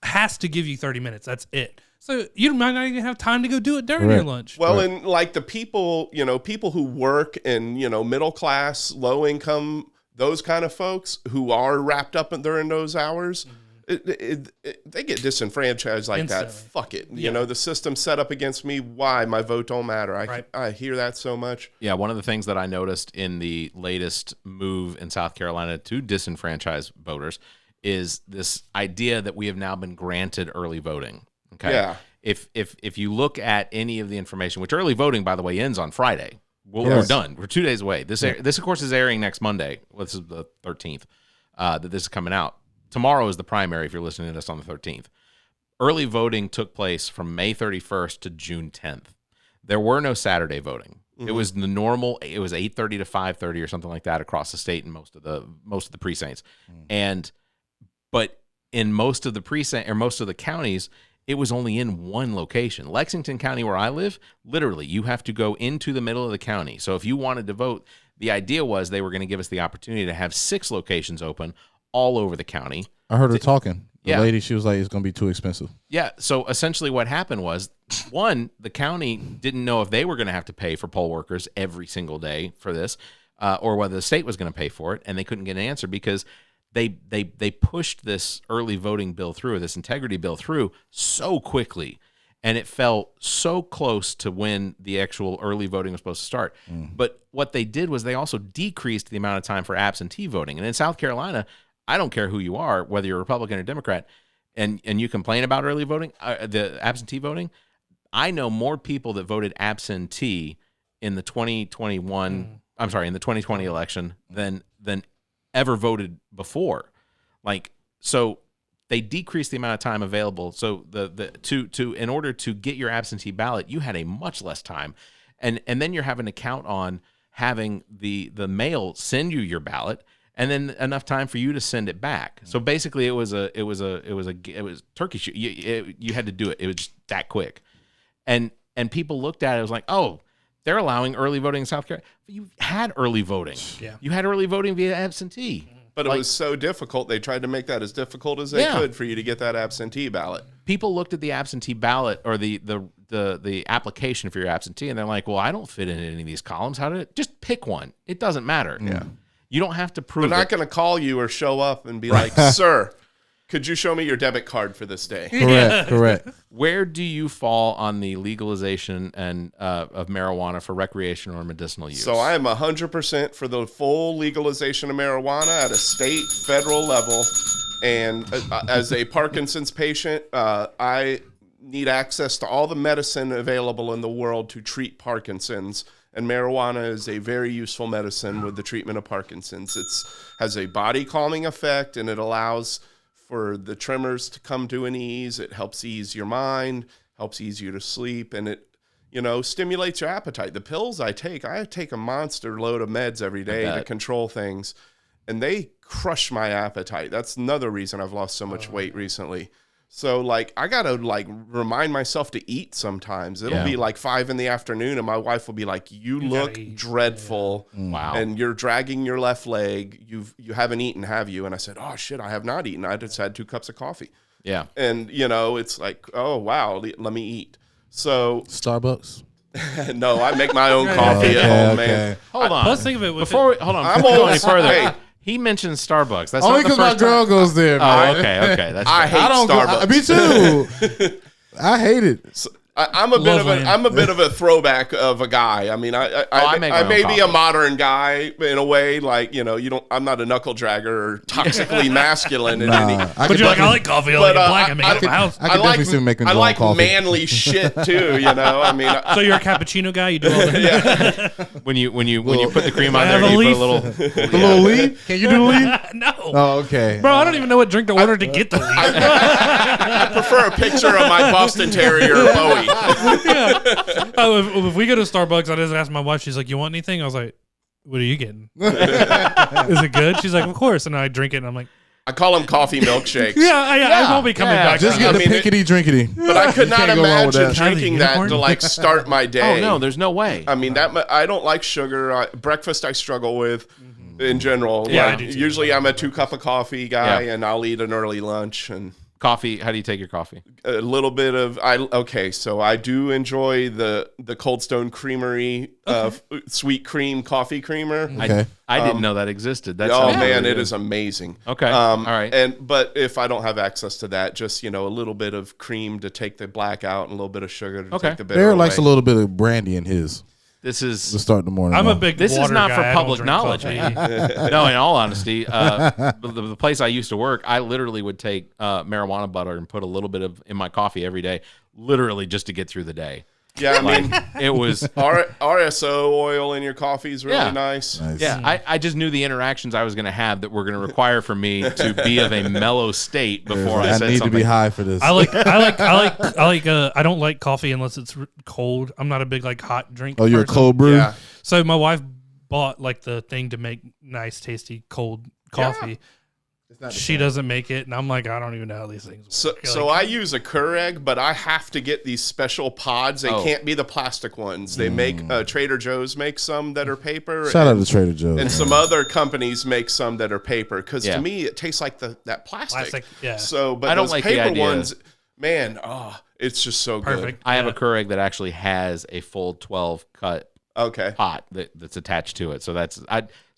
has to give you 30 minutes. That's it. So you might not even have time to go do it during your lunch. Well, and like the people, people who work in, middle class, low income, those kind of folks who are wrapped up during those hours, they get disenfranchised like that. Fuck it. The system's set up against me. Why? My vote don't matter. I hear that so much. Yeah, one of the things that I noticed in the latest move in South Carolina to disenfranchise voters is this idea that we have now been granted early voting. Okay. Yeah. If you look at any of the information, which early voting, by the way, ends on Friday. We're done. We're 2 days away. This of course is airing next Monday. This is the 13th that this is coming out. Tomorrow is the primary if you're listening to this on the 13th. Early voting took place from May 31st to June 10th. There were no Saturday voting. Mm-hmm. It was the normal. It was 8:30 to 5:30 or something like that across the state and most of the precincts. But in most of the precinct or most of the counties, it was only in one location. Lexington County, where I live, literally, you have to go into the middle of the county. So if you wanted to vote, the idea was they were going to give us the opportunity to have 6 locations open all over the county. I heard her talking. The lady, she was like, it's going to be too expensive. Yeah. So essentially what happened was, one, the county didn't know if they were going to have to pay for poll workers every single day for this, or whether the state was going to pay for it, and they couldn't get an answer because they pushed this early voting bill through, this integrity bill through so quickly, and it fell so close to when the actual early voting was supposed to start. But what they did was they also decreased the amount of time for absentee voting. And in South Carolina, I don't care who you are, whether you're Republican or Democrat, and you complain about early voting, the absentee voting. I know more people that voted absentee in the 2020 election than ever voted before. So they decreased the amount of time available. So in order to get your absentee ballot, you had a much less time, and then you're having to count on having the mail send you your ballot, and then enough time for you to send it back. So basically, it was turkey shoot. You had to do it. It was just that quick, and people looked at it. It was like, oh, they're allowing early voting in South Carolina. But you had early voting. Yeah, you had early voting via absentee. But it was so difficult. They tried to make that as difficult as they could for you to get that absentee ballot. People looked at the absentee ballot or the application for your absentee, and they're like, "Well, I don't fit in any of these columns. How did it? Just pick one. It doesn't matter. Yeah, you don't have to prove. They're not going to call you or show up and be like, "Sir, could you show me your debit card for this day?" Correct. Where do you fall on the legalization of marijuana for recreational or medicinal use? So I am 100% for the full legalization of marijuana at a state, federal level. And as a Parkinson's patient, I need access to all the medicine available in the world to treat Parkinson's. And marijuana is a very useful medicine with the treatment of Parkinson's. It has a body calming effect, and it allows for the tremors to come to an ease. It helps ease your mind, helps ease you to sleep, and it, stimulates your appetite. The pills I take a monster load of meds every day to control things, and they crush my appetite. That's another reason I've lost so much weight recently. So I got to remind myself to eat sometimes. It'll be 5 PM and my wife will be like, you look dreadful. Yeah. Wow. And you're dragging your left leg. You haven't eten, have you? And I said, oh shit, I have not eaten. I just had 2 cups of coffee. Yeah. And it's like, oh wow, let me eat. So Starbucks. No, I make my own coffee at home, man. Hold on. Let's think of it. Hold on. I'm go old. any further. Hey. He mentioned Starbucks. That's only because my girl goes there. Man. Oh, okay. That's I hate Starbucks. Me too. I hate it. So, I'm a bit of a throwback of a guy. I mean, I may be a modern guy in a way. I'm not a knuckle dragger or toxically masculine in any. But you're like, I like coffee. I like it black. I make it in my house. I like manly shit too. I mean. So you're a cappuccino guy. You do all that. Yeah. When you put the cream on there, you put a little leaf. Can you do a leaf? No. Oh, okay. Bro, I don't even know what drink to order to get the leaf. I prefer a picture of my Boston Terrier Bowie. If we go to Starbucks, I just ask my wife. She's like, "You want anything?" I was like, "What are you getting? Is it good?" She's like, "Of course." And I drink it, and I'm like, I call them coffee milkshakes. I won't be coming back. Just get the pinkety drinkety. But I could not imagine drinking that to start my day. Oh no, there's no way. I mean I don't like sugar. Breakfast I struggle with. in general. Yeah, Like, I do too. usually I'm a 2 cup of coffee guy, and I'll eat an early lunch and. Coffee. How do you take your coffee? A little bit of so I do enjoy the Cold Stone Creamery sweet cream coffee creamer. Okay. I didn't know that existed. That oh sounds man, really it good. is amazing. Okay. All right. But if I don't have access to that, just a little bit of cream to take the black out and a little bit of sugar to take the bitter Barrett away. likes a little bit of brandy in his. This is to start the morning. I'm a big. This is water not guy. for I don't public drink knowledge. coffee. No, in all honesty, the place I used to work, I literally would take marijuana butter and put a little bit of in my coffee every day, literally just to get through the day. Yeah, I mean, it was RSO oil in your coffee is really nice. Yeah, I just knew the interactions I was going to have that were going to require for me to be of a mellow state before I said need something. to be high for this. I don't like coffee unless it's cold. I'm not a big hot drink. Oh, you're a person. cold brew? Yeah. So my wife bought the thing to make nice, tasty cold coffee. She doesn't make it, and I'm like, I don't even know how these things work. So I use a Keurig, but I have to get these special pods. They Oh. can't be the plastic ones. They make Trader Joe's makes some that are paper. Shout out to Trader Joe's. And some other companies make some that are paper because Yeah. to me it tastes like that plastic. Yeah. So, but I don't those like the paper idea. ones, man, it's just so good. I have a Keurig that actually has a full 12 cut pot that's attached to it. So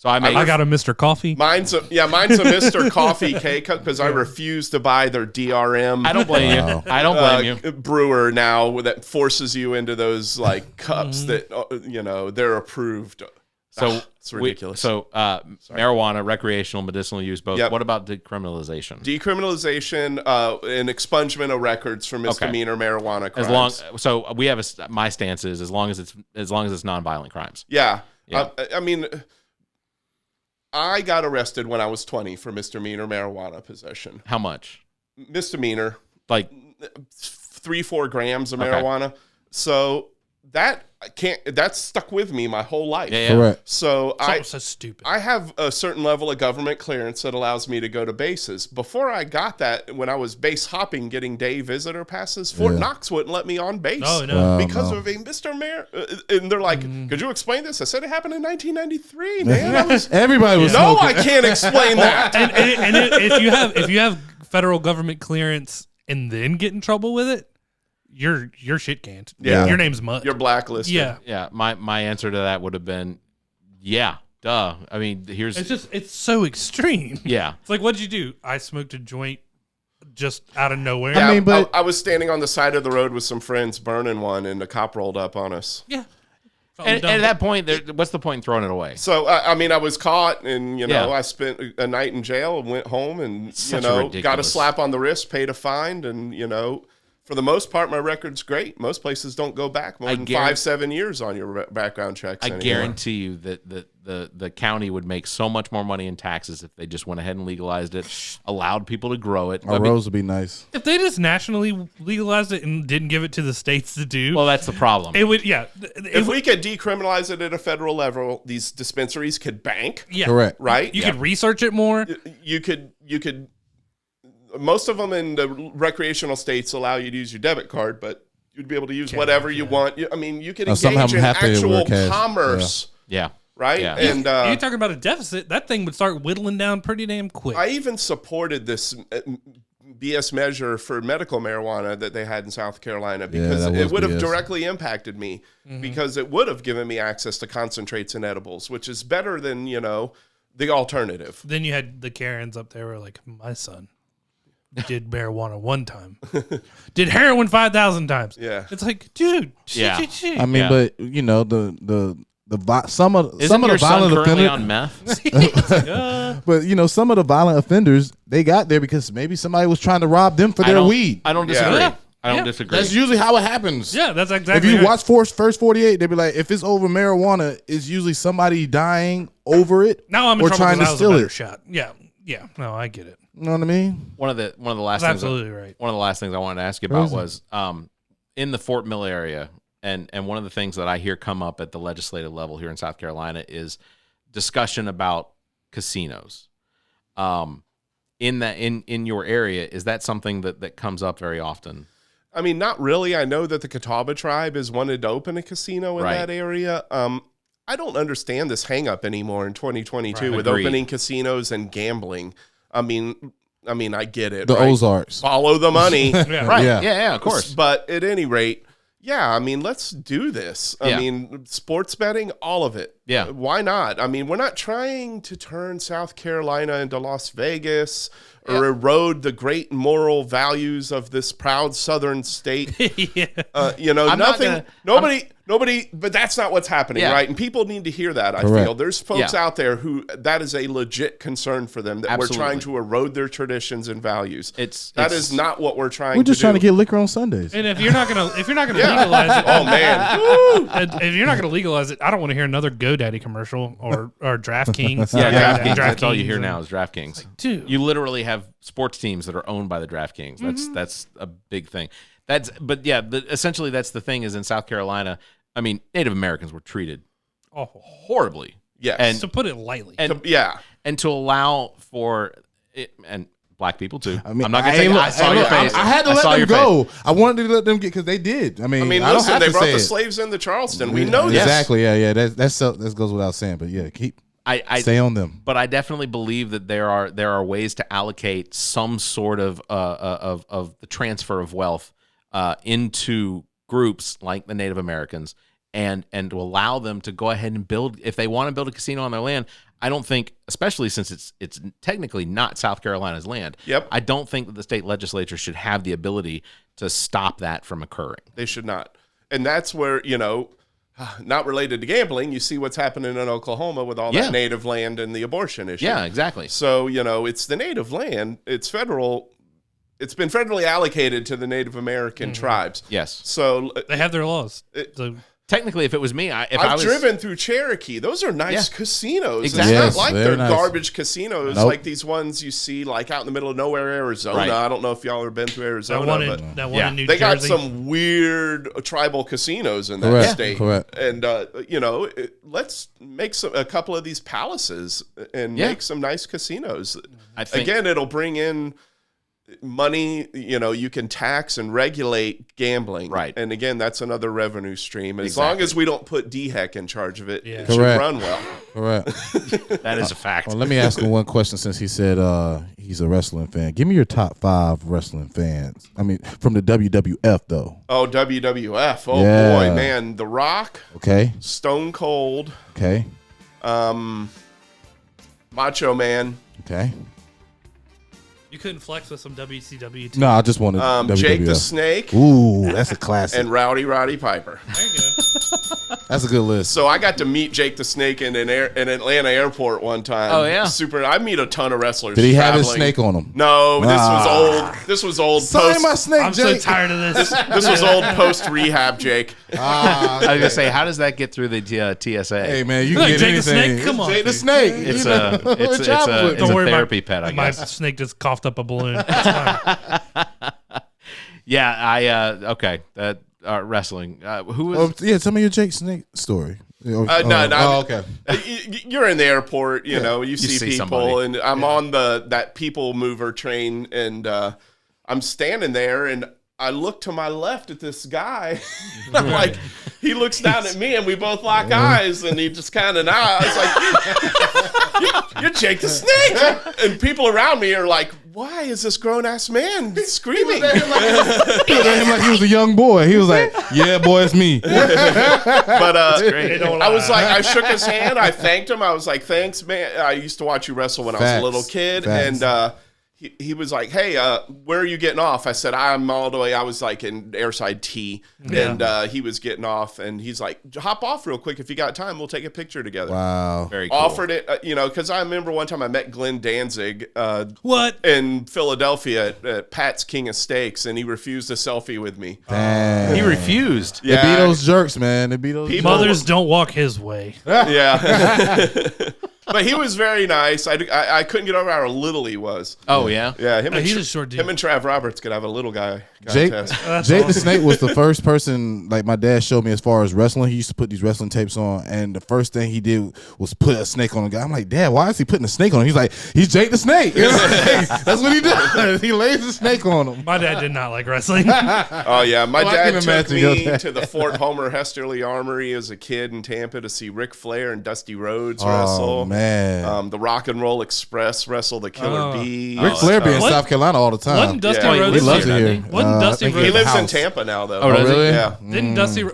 I got a Mr. Coffee. Mine's a Mr. Coffee cake because I refuse to buy their DRM. I don't blame you. I don't blame you. Brewer now that forces you into those cups that they're approved. So it's ridiculous. Marijuana, recreational, medicinal use, both. Yep. What about decriminalization? Decriminalization and expungement of records for misdemeanor marijuana crimes. We have my stance is as long as it's nonviolent crimes. Yeah. I mean, I got arrested when I was 20 for misdemeanor marijuana possession. How much? Misdemeanor, 3-4 grams of Okay. marijuana. So that's stuck with me my whole life. Yeah. Correct. So so stupid. I have a certain level of government clearance that allows me to go to bases. Before I got that, when I was base hopping, getting day visitor passes, Fort Knox wouldn't let me on base because of a Mr. Mayor. And they're like, "Could you explain this?" I said, "It happened in 1993, man." Everybody was No, smoking. I can't explain that. and if you have federal government clearance and then get in trouble with it, your shit can't. Yeah. Your name's mud. You're blacklisted. Yeah. My answer to that would have been, duh. I mean, it's so extreme. Yeah. It's like, what'd you do? I smoked a joint just out of nowhere. Yeah, I was standing on the side of the road with some friends burning one, and the cop rolled up on us. Yeah. And at that point, what's the point in throwing it away? So, I was caught, and, I spent a night in jail and went home and, got a slap on the wrist, paid a fine, and, for the most part, my record's great. Most places don't go back more than 5-7 years on your background checks anymore. Guarantee you that the county would make so much more money in taxes if they just went ahead and legalized it, allowed people to grow it. Our roads would be nice. If they just nationally legalized it and didn't give it to the states to do, well, that's the problem. It would, If we could decriminalize it at a federal level, these dispensaries could bank. Yeah. Correct. Right? You could research it more. You could. Most of them in the recreational states allow you to use your debit card, but you'd be able to use whatever you want. You could engage in actual commerce. Yeah. Right? Yeah. And you're talking about a deficit. That thing would start whittling down pretty damn quick. I even supported this BS measure for medical marijuana that they had in South Carolina because it would have directly impacted me because it would have given me access to concentrates and edibles, which is better than, the alternative. Then you had the Karens up there were like, my son did marijuana one time, did heroin 5,000 times. Yeah. It's like, dude. Yeah. Shit. I mean, but some of the violent offenders on meth. But some of the violent offenders, they got there because maybe somebody was trying to rob them for their weed. I don't disagree. I don't disagree. That's usually how it happens. Yeah, that's exactly. If you watch First 48, they'd be like, if it's over marijuana, it's usually somebody dying over it. Now I'm in or trouble trying to because I was a steal better it. shot. Yeah. No, I get it. You know what I mean? One of the last That's things. absolutely right. One of the last things I wanted to ask you about was in the Fort Mill area, and one of the things that I hear come up at the legislative level here in South Carolina is discussion about casinos. In your area, is that something that comes up very often? I mean, not really. I know that the Catawba tribe has wanted to open a casino in that area. I don't understand this hang up anymore in 2022 with Agreed. opening casinos and gambling. I mean, I get it. The right? Ozarks. Follow the money. Right. Yeah. Yeah, of course. But at any rate, yeah, I mean, let's do this. I mean, sports betting, all of it. Yeah. Why not? I mean, we're not trying to turn South Carolina into Las Vegas or erode the great moral values of this proud southern state. You know, nobody, but that's not what's happening, right? And people need to hear that, I feel. There's folks out there who that is a legit concern for them, that we're trying to erode their traditions and values. That is not what we're trying to do. We're just trying to get liquor on Sundays. And if you're not gonna legalize it, oh man, if you're not gonna legalize it, I don't want to hear another GoDaddy commercial or DraftKings. DraftKings. That's all you hear now is DraftKings. Like, dude, you literally have sports teams that are owned by the DraftKings. That's a big thing. Essentially that's the thing is in South Carolina. I mean, Native Americans were treated horribly. Yes, and to put it lightly. And to allow for it, and black people too. I mean, I'm not gonna say I saw your face. I had to let them go. I wanted to let them get because they did. I mean, listen, they brought the slaves into Charleston. We know this. Exactly. Yeah. That goes without saying. But yeah, stay on them. But I definitely believe that there are ways to allocate some sort of the transfer of wealth into groups like the Native Americans and to allow them to go ahead and build, if they want to build a casino on their land. I don't think, especially since it's technically not South Carolina's land. Yep. I don't think that the state legislature should have the ability to stop that from occurring. They should not. And that's where, not related to gambling, you see what's happening in Oklahoma with all that native land and the abortion issue. Yeah, exactly. So, it's the native land. It's federal. It's been federally allocated to the Native American tribes. Yes. So they have their laws. Technically, if it was me, I've driven through Cherokee. Those are nice casinos. Exactly. It's not like they're nice. Garbage casinos like these ones you see like out in the middle of nowhere, Arizona. Right. I don't know if y'all have been to Arizona. That one in New They Jersey. got some weird tribal casinos in that state. Correct. And, let's make a couple of these palaces and make some nice casinos. Again, it'll bring in money, you can tax and regulate gambling. Right. And again, that's another revenue stream. As long as we don't put DHEC in charge of it, it should Correct. run well. Correct. That is a fact. Well, let me ask him one question since he said he's a wrestling fan. Give me your top 5 wrestling fans. I mean, from the WWF, though. Oh, WWF. Oh, Yeah. boy, man. The Rock. Okay. Stone Cold. Okay. Macho Man. Okay. You couldn't flex with some WCW. No, I just wanted WWF. Jake the Snake. Ooh, that's a classic. And Roddy Piper. There you go. That's a good list. So I got to meet Jake the Snake in Atlanta airport one time. Oh, yeah. I meet a ton of wrestlers. Did he have his traveling. snake on him? No, this was old. Sign my snake, I'm Jake. so tired of this. This was old post rehab, Jake. I was gonna say, how does that get through the TSA? Hey man, you Look, can get Jake the anything. Snake, come on. Jake the Snake. It's It's a Don't worry, therapy pet, I my guess. snake just coughed up a balloon. It's fine. Yeah, okay. That wrestling. Who was? Tell me your Jake Snake story. No. Okay. You're in the airport, you see see people, somebody. and I'm on that people mover train, and I'm standing there, and I look to my left at this guy. And I'm like, he looks down at me, and we both lock eyes, and he just kind of nods. I was like, you're Jake the Snake. And people around me are like, why is this grown-ass man screaming? He was like he was a young boy. He was like, yeah, boy, it's me. But I was like, I shook his hand. I thanked him. I was like, thanks, man. I used to watch you wrestle when I was a little kid. Facts. And he was like, hey, where are you getting off? I said, I'm all the way. I was like in airside T. Yeah. And he was getting off. And he's like, hop off real quick. If you got time, we'll take a picture together. Wow. Very cool. Offered it, because I remember one time I met Glenn Danzig What? in Philadelphia at Pat's King of Steaks, and he refused a selfie with me. Damn. He refused. They be those jerks, man. They be those People- Mothers don't walk his way. Yeah. But he was very nice. I couldn't get over how little he was. Oh, yeah? Yeah, He's a short dude. Him and Trav Roberts could have a little guy Jake contest. the Snake was the first person, like my dad showed me as far as wrestling. He used to put these wrestling tapes on, and the first thing he did was put a snake on a guy. I'm like, Dad, why is he putting a snake on him? He's like, he's Jake the Snake. That's what he does. He lays a snake on him. My dad did not like wrestling. Oh, yeah. My dad took me dad. to the Fort Homer Hesterly Armory as a kid in Tampa to see Ric Flair and Dusty Rhodes wrestle. Oh, man. The Rock and Roll Express wrestle the Killer Bee. Ric Flair be in South Carolina all the time. Wasn't Dusty Yeah, Rhodes he loves it here? here. Wasn't Dusty I think Rhodes? He lives in house. Tampa now, though. Oh, really? Yeah.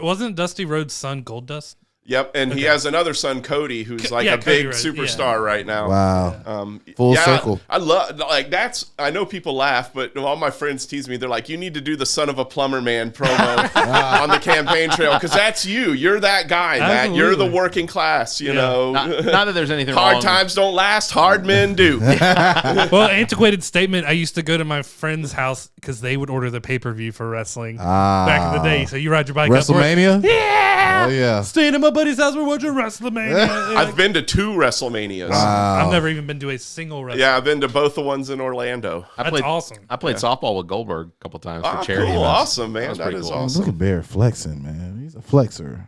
Wasn't Dusty Rhodes' son Gold Dust? Yep, and he has another son, Cody, who's like a Cody big Rhodes, superstar right now. Wow. Full circle. I love, like, that's, I know people laugh, but all my friends tease me. They're like, you need to do the Son of a Plumber Man promo on the campaign trail, because that's you. You're that guy, Matt. Absolutely. You're the working class, you know. Not that there's anything Hard wrong. times don't last, hard men do. Well, antiquated statement. I used to go to my friend's house because they would order the pay-per-view for wrestling back in the day. So you ride your bike WrestleMania? up for it. Yeah. Oh, yeah. Staying at my buddy's house, we're watching WrestleMania. I've been to 2 WrestleManias. Wow. I've never even been to a single WrestleMania. Yeah, I've been to both the ones in Orlando. That's awesome. I played softball with Goldberg a couple times for charity Cool. events. Awesome, man. That is Look awesome. at Bear flexing, man. He's a flexer.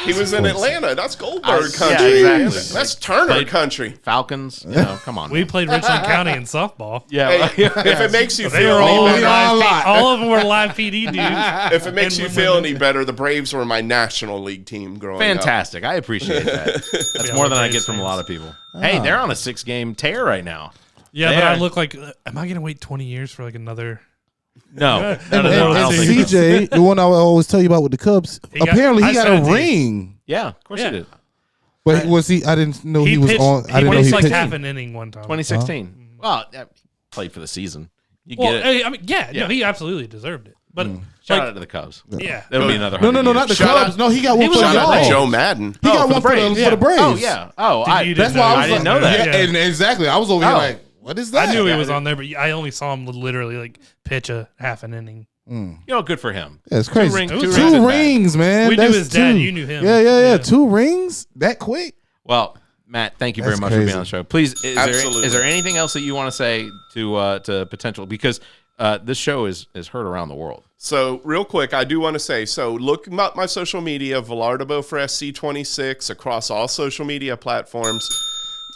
He was in Atlanta. That's Goldberg country. Yeah, exactly. That's Turner Played country. Falcons, come on. We played Richland County in softball. Yeah. Hey, if it makes you They feel were all, any better, all of them were live PD dudes. if it makes you feel any better, the Braves were my National League team growing up. Fantastic. I appreciate that. That's more than I get from a lot of people. Hey, they're on a 6-game tear right now. Yeah, They but are. I look like, am I going to wait 20 years for like another? No. No, And I don't think so. CJ, the one I always tell you about with the Cubs, apparently he got a ring. Yeah, of course he did. But was he? I didn't know he was pitched, on. I didn't know pitched he like pitched. half an inning one time. 2016. Well, played for the season. You Well, get it. I mean, no, he absolutely deserved it. But Shout like, out to the Cubs. Yeah. That'll be another No, 100 not the years. Cubs. No, he got one for Shout out to y'all. Joe Madden. He got one for the Braves. Oh, yeah. Oh, That's why I was didn't like, know that. Yeah, and exactly. I was over here Oh. like, what is that? I knew he was on there, but I only saw him literally like pitch a half an inning. You know, good for him. Yeah, it's crazy. Two rings, man. We knew That's his dad. two. You knew him. Yeah. 2 rings that quick. Well, Matt, thank you very That's much for crazy. being on the show. Please, Absolutely. is there anything else that you want to say to potential? Because this show is heard around the world. So real quick, I do want to say, so look up my social media, Vilardebo for SC26 across all social media platforms,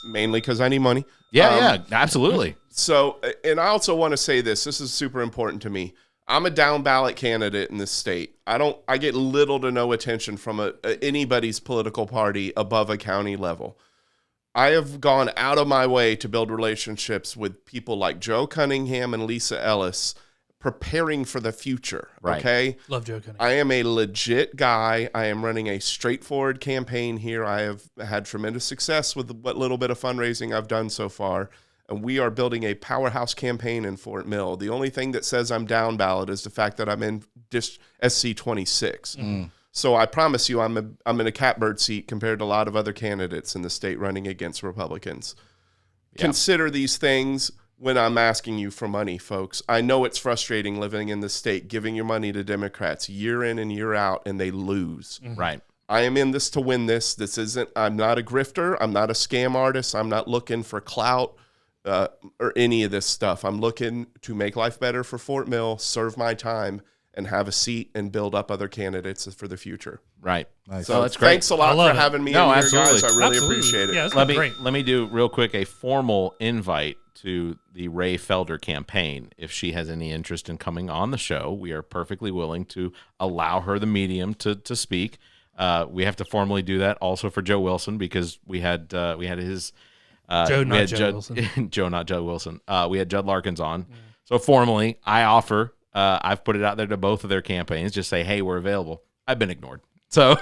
mainly because I need money. Yeah, absolutely. So, and I also want to say this is super important to me. I'm a down ballot candidate in this state. I get little to no attention from anybody's political party above a county level. I have gone out of my way to build relationships with people like Joe Cunningham and Lisa Ellis, preparing for the future. Right. Okay. Love Joe Cunningham. I am a legit guy. I am running a straightforward campaign here. I have had tremendous success with what little bit of fundraising I've done so far. And we are building a powerhouse campaign in Fort Mill. The only thing that says I'm down ballot is the fact that I'm in SC26. So I promise you I'm in a catbird seat compared to a lot of other candidates in the state running against Republicans. Yeah. Consider these things when I'm asking you for money, folks. I know it's frustrating living in the state, giving your money to Democrats year in and year out, and they lose. Right. I am in this to win this. I'm not a grifter. I'm not a scam artist. I'm not looking for clout. Or any of this stuff. I'm looking to make life better for Fort Mill, serve my time, and have a seat and build up other candidates for the future. Right. Nice. So that's great. Thanks a lot for having me in here, guys. I really appreciate it. Yeah, it's Let great. me do real quick a formal invite to the Ray Felder campaign. If she has any interest in coming on the show, we are perfectly willing to allow her the medium to speak. We have to formally do that also for Joe Wilson because we had his. Joe, not Joe Wilson. Joe, not Joe Wilson. We had Judd Larkins on. So formally, I offer, I've put it out there to both of their campaigns, just say, hey, we're available. I've been ignored. So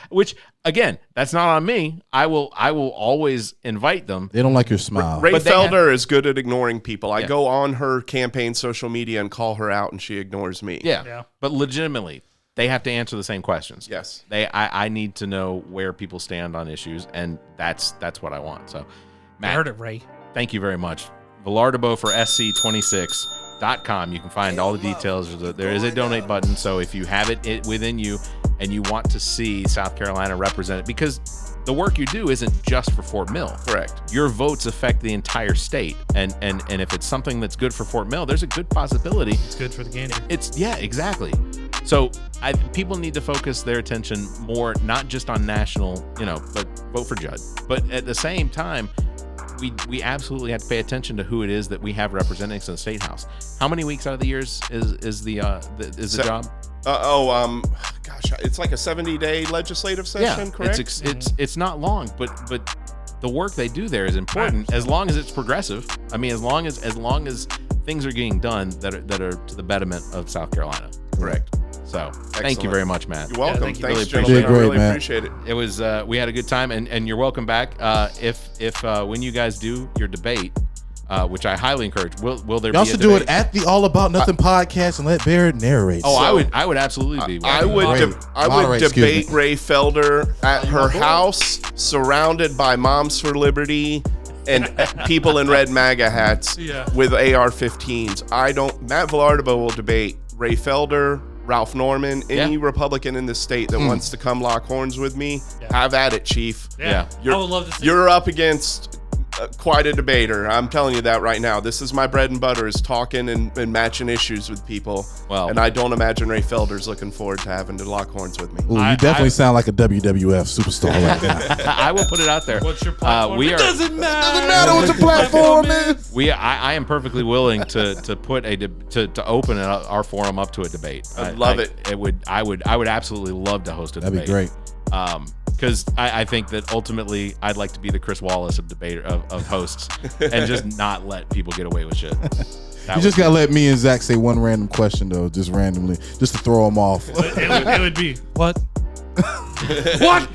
which again, that's not on me. I will always invite them. They don't like your smile. Ray Felder is good at ignoring people. I go on her campaign social media and call her out and she ignores me. Yeah. But legitimately, they have to answer the same questions. Yes. I need to know where people stand on issues, and that's what I want. So Matt, I heard it, Ray. Thank you very much. Vilardebo for SC26.com. You can find all the details. There is a donate button. So if you have it within you and you want to see South Carolina represented, because the work you do isn't just for Fort Mill. Correct. Your votes affect the entire state, and if it's something that's good for Fort Mill, there's a good possibility It's good for the game. exactly. So people need to focus their attention more, not just on national, but vote for Judd. But at the same time, we absolutely have to pay attention to who it is that we have representing us in the state house. How many weeks out of the years is the job? Gosh, it's like a 70-day legislative session, correct? It's not long, but the work they do there is important as long as it's progressive. I mean, as long as things are getting done that are to the betterment of South Carolina. Correct. So thank you very much, Matt. You're welcome. Thank you. Thanks, Really gentlemen. I really Matt. appreciate it. It was we had a good time, and you're welcome back. If when you guys do your debate, which I highly encourage, will there be? Y'all a should debate? do it at the All About Nothing podcast and let Barrett narrate. Oh, I would absolutely be. I would debate Ray Felder at her house, surrounded by Moms for Liberty and people in red MAGA hats with AR-15s. Matt Vilardebo will debate Ray Felder, Ralph Norman, any Republican in the state that wants to come lock horns with me. Have at it, Chief. Yeah. I would love to see You're up against quite a debater. I'm telling you that right now. This is my bread and butter, is talking and matching issues with people. Well, and I don't imagine Ray Felder's looking forward to having to lock horns with me. Ooh, you definitely sound like a WWF superstar right now. I will put it out there. What's your platform? It doesn't matter what your platform is. I am perfectly willing to put to open our forum up to a debate. I love it. I would absolutely love to host a debate. That'd be great. Because I think that ultimately I'd like to be the Chris Wallace of of hosts and just not let people get away with shit. You just gotta let me and Zach say one random question though, just randomly, just to throw them off. It would be what? What?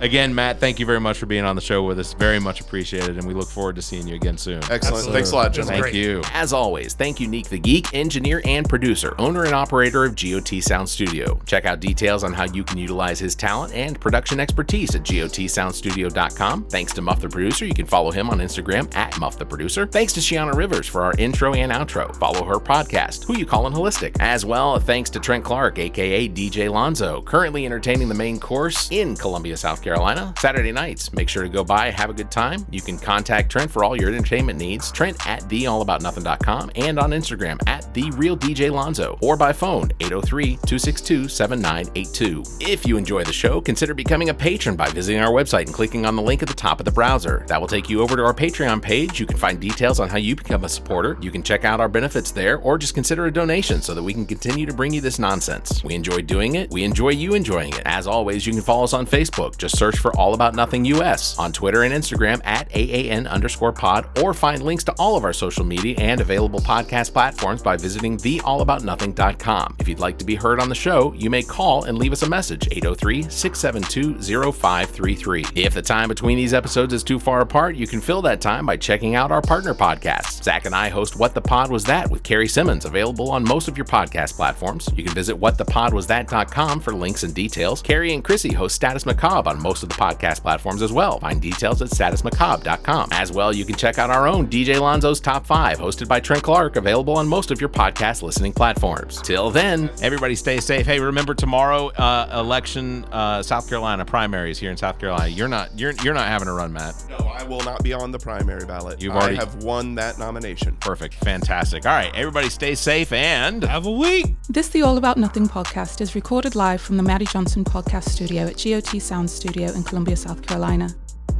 Again, Matt, thank you very much for being on the show with us. Very much appreciated, and we look forward to seeing you again soon. Excellent. Absolutely. Thanks a lot, gentlemen. Thank you. As always, thank you, Neek the Geek, engineer and producer, owner and operator of GOT Sound Studio. Check out details on how you can utilize his talent and production expertise at gotsoundstudio.com. Thanks to Muff the Producer. You can follow him on Instagram at Muff the Producer. Thanks to Shiana Rivers for our intro and outro. Follow her podcast, Who You Callin' Holistic. As well, thanks to Trent Clark, aka DJ Lonzo, currently entertaining the main course in Columbia, South Carolina. Saturday nights, make sure to go by, have a good time. You can contact Trent for all your entertainment needs. Trent at theallaboutnothing.com and on Instagram at TheRealDJLonzo or by phone 803-262-7982. If you enjoy the show, consider becoming a patron by visiting our website and clicking on the link at the top of the browser. That will take you over to our Patreon page. You can find details on how you become a supporter. You can check out our benefits there or just consider a donation so that we can continue to bring you this nonsense. We enjoy doing it. We enjoy you enjoying it. As always, you can follow us on Facebook. Just search for All About Nothing US, on Twitter and Instagram at AAN_pod, or find links to all of our social media and available podcast platforms by visiting theallaboutnothing.com. If you'd like to be heard on the show, you may call and leave us a message, 803-672-0533. If the time between these episodes is too far apart, you can fill that time by checking out our partner podcasts. Zach and I host What the Pod Was That with Carrie Simmons, available on most of your podcast platforms. You can visit whatthepodwasthat.com for links and details. Carrie and Chrissy host Status Macabre on most of the podcast platforms as well. Find details at statusmacabre.com. As well, you can check out our own DJ Lonzo's Top 5, hosted by Trent Clark, available on most of your podcast listening platforms. Till then, everybody stay safe. Hey, remember tomorrow, election, South Carolina primaries here in South Carolina. You're not having a run, Matt. No, I will not be on the primary ballot. I have won that nomination. Perfect. Fantastic. All right, everybody stay safe and have a week. This The All About Nothing podcast is recorded live from the Maddie Johnson podcast studio at GOT Sound Studio in Columbia, South Carolina.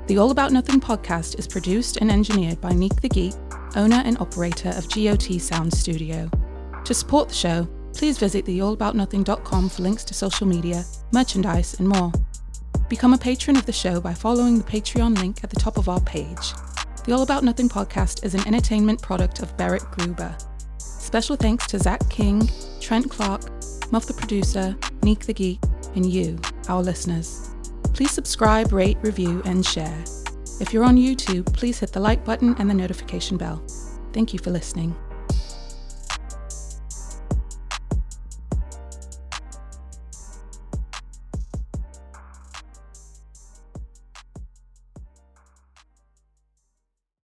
The All About Nothing podcast is produced and engineered by Neek the Geek, owner and operator of GOT Sound Studio. To support the show, please visit theallaboutnothing.com for links to social media, merchandise, and more. Become a patron of the show by following the Patreon link at the top of our page. The All About Nothing podcast is an entertainment product of Barrett Gruber. Special thanks to Zach King, Trent Clark, Muff the Producer, Neek the Geek, and you, our listeners. Please subscribe, rate, review, and share. If you're on YouTube, please hit the like button and the notification bell. Thank you for listening.